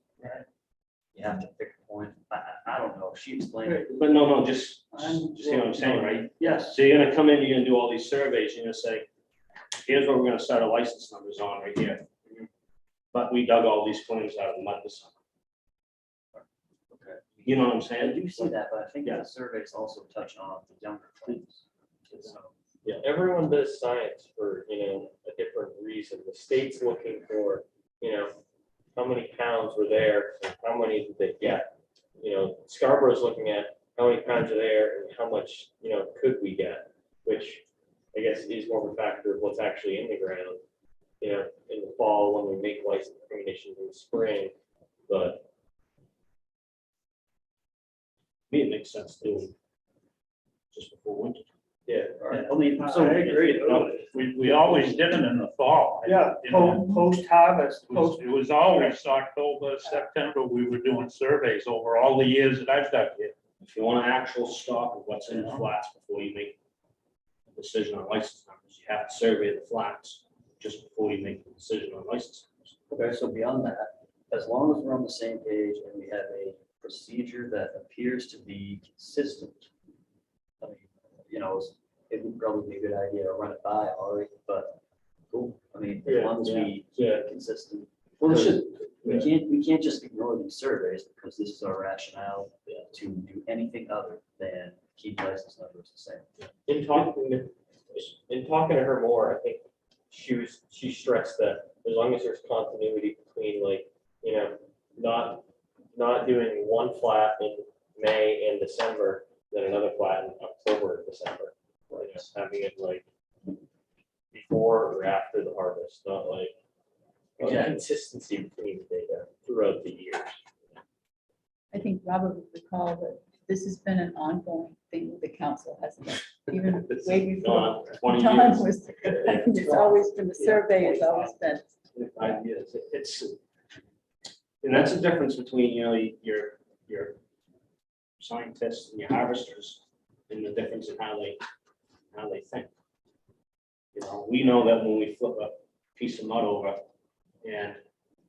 You have to pick a point. I don't know. She explained it. But no, just see what I'm saying, right? Yes. So you're gonna come in, you're gonna do all these surveys, you're gonna say, here's what we're gonna start our license numbers on right here. But we dug all these claims out of the mud this summer. Okay. You know what I'm I saying? do see that, but I think Yeah. the surveys also touch on the younger claims. So, yeah, everyone does science for, a different reason. The state's looking for, how many pounds were there, and how many did they get? Scarborough's looking at how many pounds are there and how much, could we get, which I guess is more of a factor of what's actually in the ground, in the fall when we make license determinations in the spring. But To me, it makes sense to do it just before winter. yeah, I mean, So I agree. We always did it in the fall. Yeah, post-harvest, It was always October, September, we were doing surveys over all the years that I've done here. If you want an actual stock of what's in the flats before you make a decision on license numbers, you have to survey the flats just before you make the decision on license numbers. okay, so beyond that, as long as we're on the same page and we have a procedure that appears to be consistent, I mean, it would probably be a good idea to run it by Ari, but cool. I mean, as long as we keep it consistent. Well, it should, We can't just ignore these surveys because this is our rationale to do anything other than keep license numbers the same. In talking to her more, I think she stressed that as long as there's continuity between like, you know, not doing one flat in May and December, then another flat in October and December. Like just having it like before or after the harvest, not like consistency between the data throughout the years. I think Robert would recall that this has been an ongoing thing with the council, hasn't it? Even way before. 20 Tom years. was, it's always been the survey, it's always been. 5 years. And that's the difference between, you know, your scientists and your harvesters and the difference in how they think. You know, we know that when we flip a piece of mud over and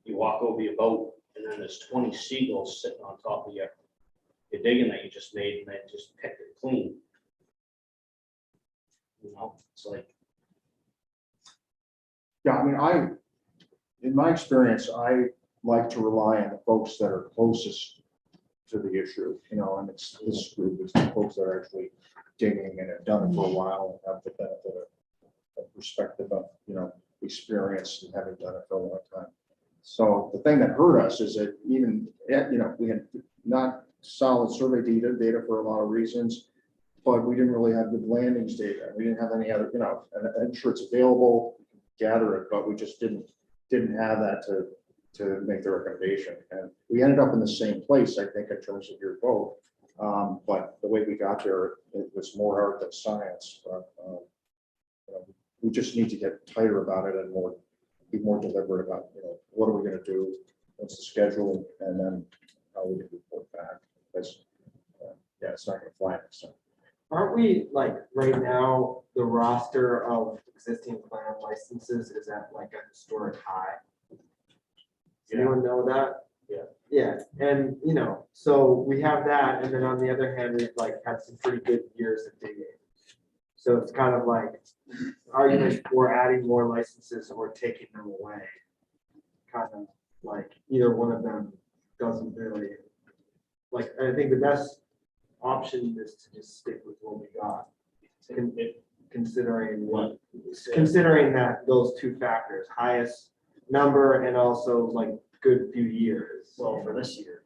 you walk over your boat and then there's 20 seagulls sitting on top of your digging that you just made and they just picked it clean. You know, it's like, Yeah, I mean, in my experience, I like to rely on the folks that are closest to the issue, you know, and it's this group, it's the folks that are actually digging and have done it for a while and have the benefit of perspective of, you know, experience and having done it for a long time. So the thing that hurt us is that even, you know, we had not solid survey data for a lot of reasons, but we didn't really have good landings data. We didn't have any other, you know, and I'm sure it's available, gather it, but we just didn't have that to make the recommendation. And we ended up in the same place, I think, in terms of your vote. But the way we got there, it was more art than science. But, you know, we just need to get tighter about it and be more deliberate about, you know, what are we going to do, what's the schedule, and then how we can report back. Because, yeah, it's not going to fly next time. Aren't we, like, right now, the roster of existing plan licenses is at like a historic high? Does anyone know that? Yeah. Yeah, and, you know, so we have that, and then on the other hand, we've like had some pretty good years of digging. So it's kind of like argument for adding more licenses or taking them away. Kind of like either one of them doesn't really, like, I think the best option is to just stick with what we got. Considering that those two factors, highest number and also like good few years. Well, for this year,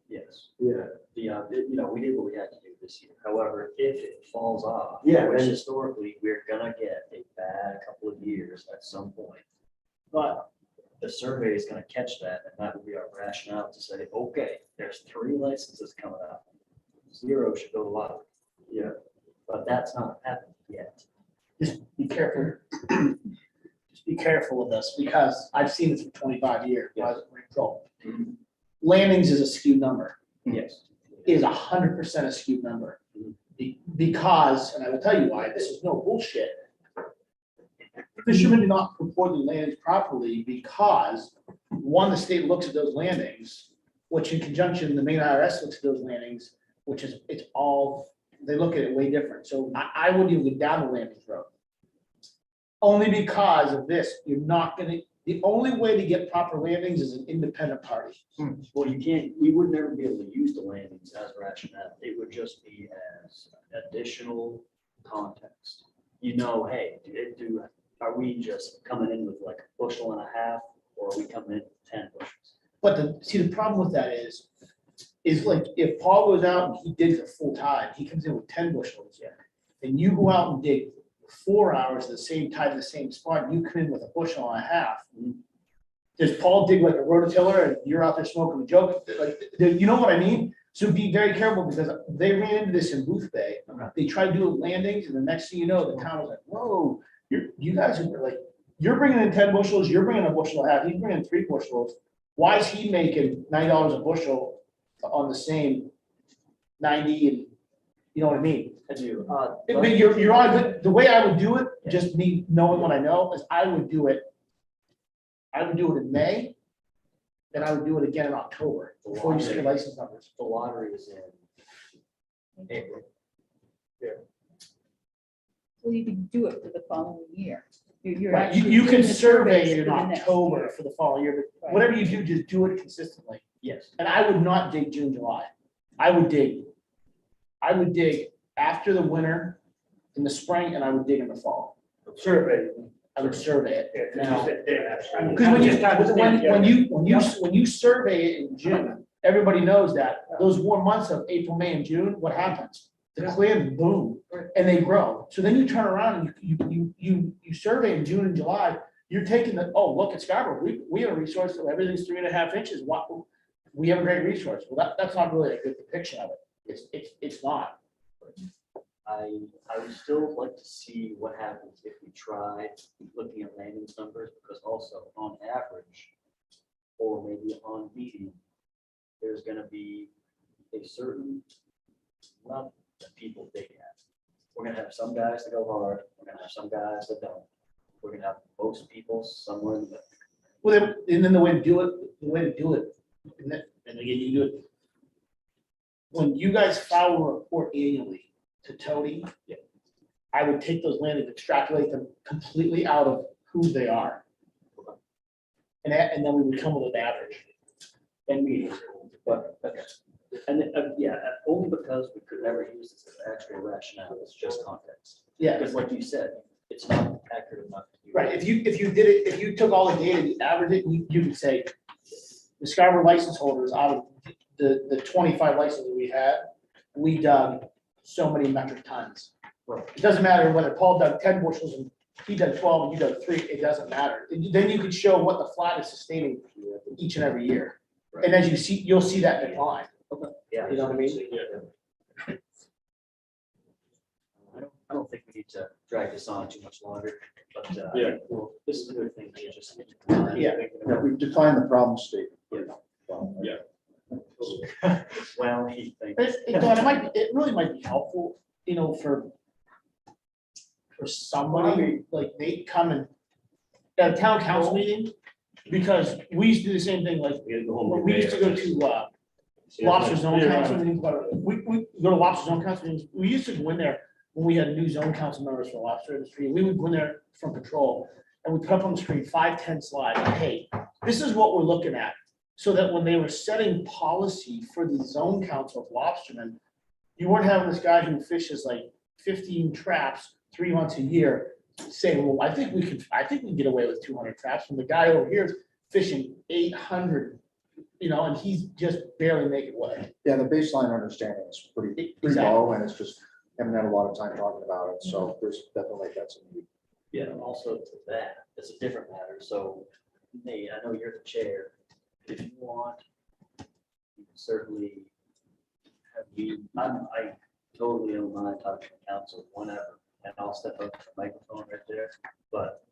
yes. Yeah. You know, we did what we had to do this year. However, if it falls off, Yeah, which then- historically, we're gonna get a bad couple of years at some point. But the survey is gonna catch that, and that would be our rationale to say, okay, there's 3 licenses coming up. 0 should go to lottery. Yeah. But that's not happened yet. just be careful. Just be careful with this, because I've seen this for 25 years. when I was at Marine Pro. Landings is a skewed number. Yes. It is 100% a skewed number. Because, and I will tell you why, this is no bullshit. Fishermen do not report the landings properly because, one, the state looks at those landings, which in conjunction, the main IRS looks at those landings, which is, it's all, they look at it way different. So I wouldn't even go down the landings road. Only because of this, you're not gonna, the only way to get proper landings is an independent party. Well, we would never be able to use the landings as rationale. It would just be as additional context. You know, hey, are we just coming in with like a bushel and a half, or are we coming in with 10 bushels? But the problem with that is like, if Paul goes out and he digs it full time, he comes in with 10 bushels. Yeah. And you go out and dig 4 hours at the same time, the same spot, and you come in with a bushel and a half. Does Paul dig like a rototiller and you're out there smoking a joke? Like, you know what I mean? So be very careful, because they ran into this in Booth Bay. They tried doing landings, and the next thing you know, the town was like, whoa, you guys are like, you're bringing in 10 bushels, you're bringing a bushel and a half, he's bringing in 3 bushels. Why is he making $90 a bushel on the same 90, and you know what I mean? I do. But you're on good. The way I would do it, just me knowing what I know, is I would do it in May, then I would do it again in October, before you see the license numbers. The lottery is in April. Well, you can do it for the following year. You're Right, actually you can doing the survey surveys it in for the next October year. for the following year, but Right. whatever you do, just do it consistently. Yes. And I would not dig June, July. I would dig after the winter, in the spring, and I would dig in the fall. Survey. I would survey it. Yeah, 'cause you Now, said there. because when you survey it in June, everybody knows that those warm months of April, May, and June, what happens? The clams boom, and they grow. So then you turn around and you survey in June and July, you're taking the, oh, look at Scarborough, we have a resource, so everything's 3.5 inches, what, we have a great resource. Well, that's not really a good depiction of it. It's not. I would still like to see what happens if we try looking at landings numbers, because also on average, or maybe on median, there's gonna be a certain amount that people dig at. We're gonna have some guys that go hard, we're gonna have some guys that don't. We're gonna have most people somewhere in the middle. Well, and then the way to do it, and again, you do it. When you guys file a report annually to Tony, I would take those landings, extrapolate them completely out of who they are. And then we would come with an average. And medians, but, and, yeah, only because we could never use this as actual rationale, it's just context. Yeah, Because like you said, it's not accurate enough. to use. right. If you did it, if you took all the data, you averaged it, you could say the Scarborough license holders out of the 25 licenses we had, we dug so many metric tons. Right. It doesn't matter whether Paul dug 10 bushels and he dug 12 and you dug 3, it doesn't matter. Then you could show what the flat is sustaining each and every year. And as you see, you'll see that decline. Yeah. You know what I mean? I don't think we need to drag this on too much longer, but, Yeah. well, this is a good thing to just. Yeah. Yeah, we've defined the problem statement. Well, he thinks. Don, it really might be helpful, for somebody like Nate coming at a town council meeting, because we used to do the same thing, like, when we used to go to, Lobster Zone Council meetings, we go to Lobster Zone Council meetings, we used to go in there when we had new zone council members for lobster industry, and we would go in there from patrol, and we put up on the screen 5, 10 slides, like, hey, this is what we're looking at. So that when they were setting policy for the zone council of lobstermen, you weren't having this guy who fishes like 15 traps 3 months a year saying, well, I think we can get away with 200 traps, and the guy over here is fishing 800, and he's just barely making way. Yeah, the baseline understanding is pretty low, and it's just, haven't had a lot of time talking about it, so there's definitely that's a need. Yeah, and also to that, it's a different matter. So, Nate, I know you're the chair. If you want, you can certainly have me, I totally don't mind talking to council whenever, and I'll step up to the microphone right there. But,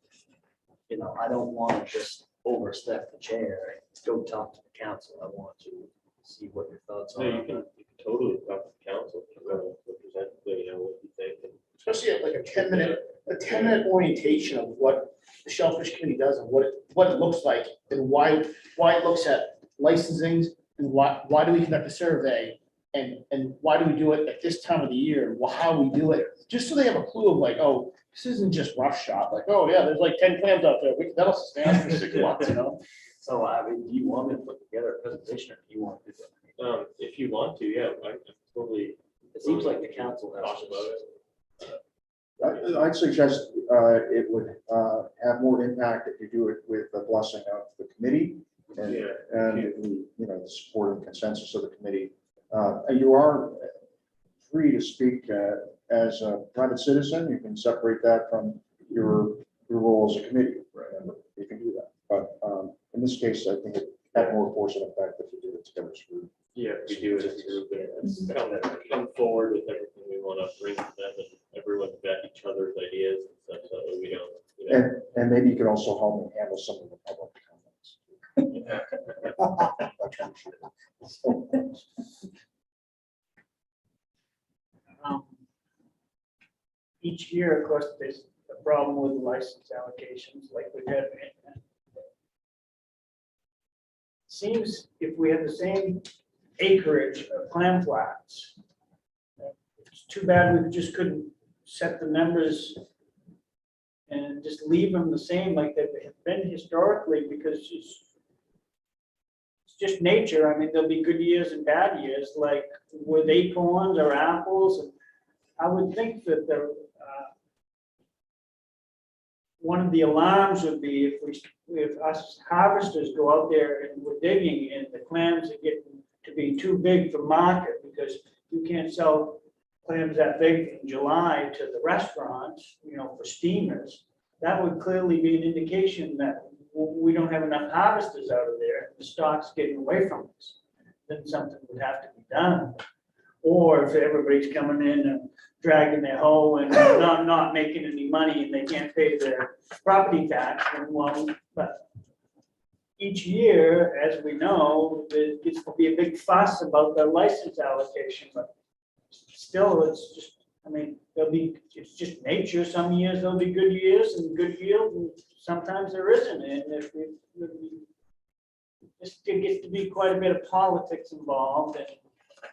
I don't want to just overstep the chair and go talk to the council. I want to see what your thoughts No, are. you can totally talk to the council, represent, what you think. And Especially at like a 10-minute orientation of what the Shellfish Committee does and what it looks like and why it looks at licensings and why do we conduct a survey and why do we do it at this time of the year and how we do it, just so they have a clue of like, oh, this isn't just rough shot, like, oh yeah, there's like 10 clams out there, that'll sustain us for 6 months, So, do you want me to put together a presentation or do you want to do that? If you want to, yeah, I totally. It seems like the council has. Talk about it. I'd suggest it would have more impact if you do it with the blessing of the committee and, the support and consensus of the committee. You are free to speak as a private citizen. You can separate that from your role as a committee. And you can do that. But in this case, I think it had more force and effect if you do it together as a group. Yeah, we do it as a group, and come forward with everything we want to bring to them, and everyone vet each other's ideas and stuff, so that we don't. And maybe you could also help me handle some of the public comments. Each year, of course, there's a problem with license allocations like we had. Seems if we had the same acreage of clam flats, it's too bad we just couldn't set the numbers and just leave them the same like they've been historically, because it's just nature. I mean, there'll be good years and bad years, like with acorns or apples. And I would think that one of the alarms would be if us harvesters go out there and we're digging and the clams are getting to be too big for market, because you can't sell clams that big in July to the restaurants, for steamers. That would clearly be an indication that we don't have enough harvesters out of there, and the stock's getting away from us. Then something would have to be done. Or if everybody's coming in and dragging their hoe and not making any money and they can't pay their property tax, then but each year, as we know, there gets to be a big fuss about the license allocation, but still, it's just, it's just nature. Some years there'll be good years and good yield, and sometimes there isn't. And if it gets to be quite a bit of politics involved,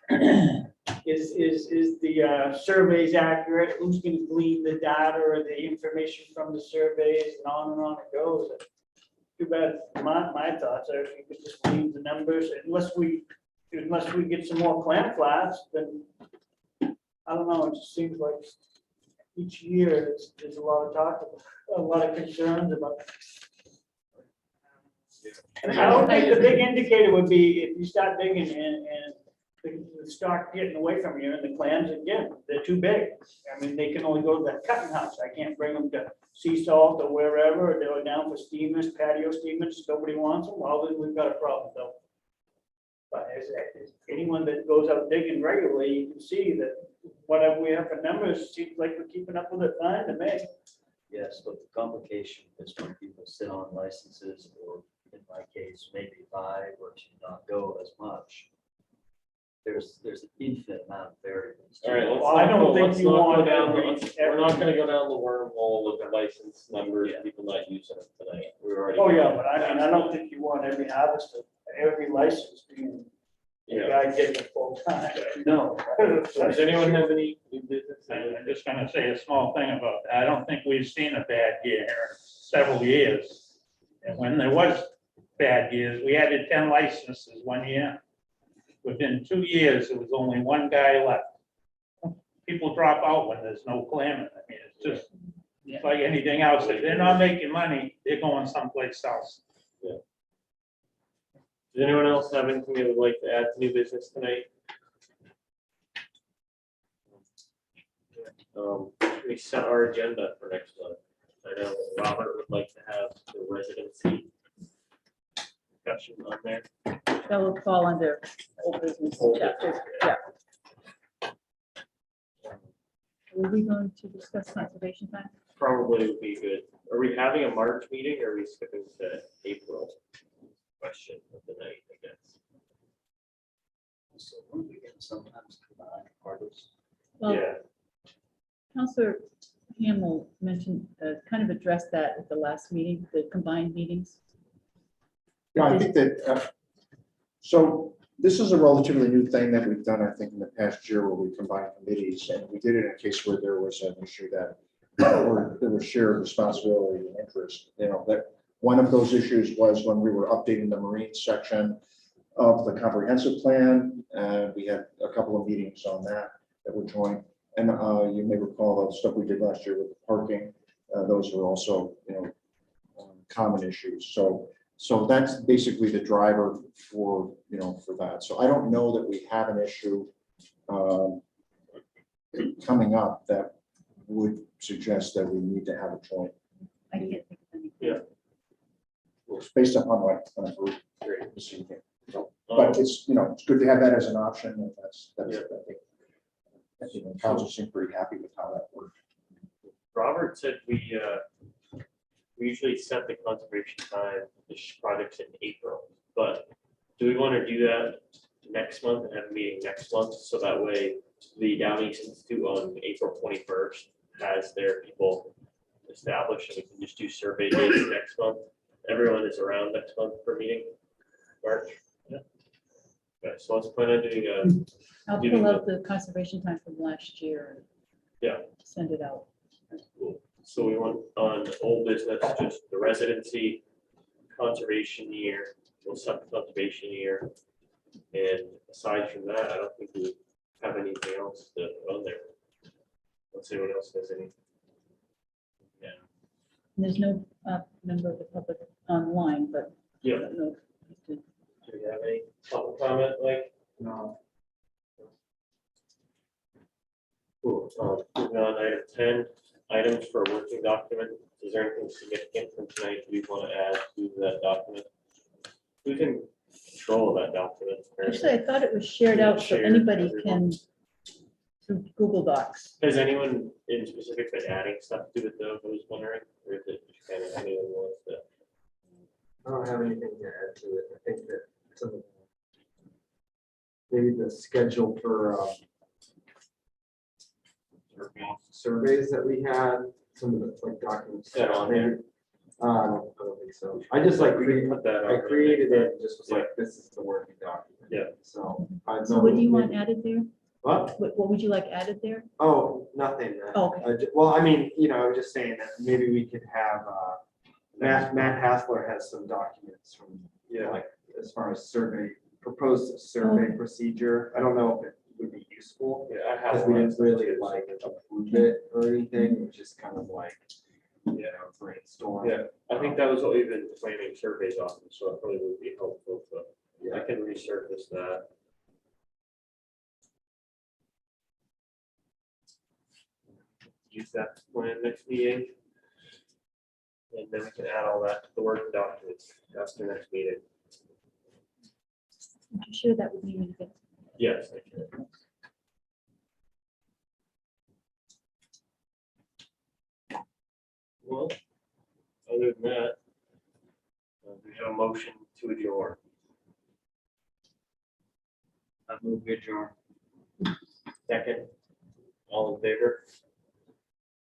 and is the surveys accurate? Who's going to glean the data or the information from the surveys, and on it goes. Too bad. My thoughts are if you could just leave the numbers, unless we get some more clam flats, then I don't know. It just seems like each year there's a lot of talk, a lot of concerns about. And I don't think the big indicator would be if you start digging and the stock getting away from you, and the clams, again, they're too big. I mean, they can only go to that cutting house. I can't bring them to sea salt or wherever, or they're down for steamers, patio steamers. Nobody wants them. Well, then we've got a problem, though. But as anyone that goes out digging regularly, you can see that whatever we have for numbers seems like we're keeping up with it fine to me. Yes, but the complication is when people sit on licenses, or in my case, maybe 5 or to not go as much. There's an infinite amount of variables. All right, Well, I don't think you want we're not gonna go down the wormhole of the license numbers, Yeah. people not using it tonight. We're already. Oh, yeah, but I don't think you want every harvester, every license being a Yeah. guy getting it full time. No. Does anyone have any new business? I'm just gonna say a small thing about that. I don't think we've seen a bad year here in several years. And when there was bad years, we added 10 licenses one year. Within 2 years, there was only one guy left. People drop out when there's no clamming. I mean, it's like anything else. If they're not making money, they're going someplace else. Does anyone else have anything they would like to add to new business tonight? We set our agenda for next month. I know Robert would like to have the residency discussion on there. That will fall under old business chapter. Yeah. Are we going to discuss conservation time? Probably would be good. Are we having a March meeting, or are we skipping to April? Question of the night, I guess. So when we get sometimes combined parties. Well, Yeah, Counselor Hamel mentioned, kind of addressed that at the last meeting, the combined meetings. Yeah, I think that, so this is a relatively new thing that we've done, I think, in the past year, where we combine committees, and we did it in a case where there was an issue that where there was shared responsibility and interest. That one of those issues was when we were updating the marine section of the comprehensive plan, and we had a couple of meetings on that were joined. And you may recall the stuff we did last year with the parking. Those were also, common issues. So that's basically the driver for that. So I don't know that we have an issue coming up that would suggest that we need to have a joint. I can't think of any. yeah. It's based upon what we're seeing. But it's, it's good to have that as an option. And that's I think council seemed pretty happy with how that worked. Robert said we usually set the conservation time, the projects in April, but do we want to do that next month and have a meeting next month? So that way the Down East Institute on April 21st has their people established, and we can just do survey dates next month. Everyone is around next month for meeting, March. Yeah. Okay, so let's plan on doing I'll pull out the conservation time from last year. And Yeah. send it out. Cool. So we want on old business, just the residency, conservation year, we'll set the conservation year. And aside from that, I don't think we have anything else to put on there. Let's see what else has any. Yeah, There's no member of the public online, but I yeah. don't know. Do you have any public comment, like? No. Cool. Moving on, item 10, items for a working document. Is there anything significant from tonight we want to add to that document? Who's in control of that document? Actually, I thought it was shared out so Shared, anybody everyone. can, through Google Docs. Has anyone in specific been adding stuff to it though? I was wondering, or is it just kind of anyone wants to? I don't have anything to add to it. I think that some of maybe the schedule for surveys that we had, some of the like documents. Is that on there? I don't think so. I just like, We can put that I on. created it and just was like, this is the working document. Yeah. So. I So know what do you want maybe- added there? What? What would you like added there? Oh, nothing. Oh, okay. Well, I mean, you know, I was just saying that maybe we could have, Matt Hassler has some documents from, Yeah. like, as far as proposed survey Okay. procedure. I don't know if it would be useful, Yeah, I have. because we one. didn't really like approve it or anything, it was just kind of like, you know, brainstorm. Yeah, I think that was what we've been planning surveys on, so it probably would be helpful, but I Yeah. can resurface that. Use that plan next meeting. And then we can add all that to the work documents after next meeting. Would you share that with me when you get? Yes, I can. Well, other than that, we have a motion to adjourn. I move adjourn. Second, all in favor?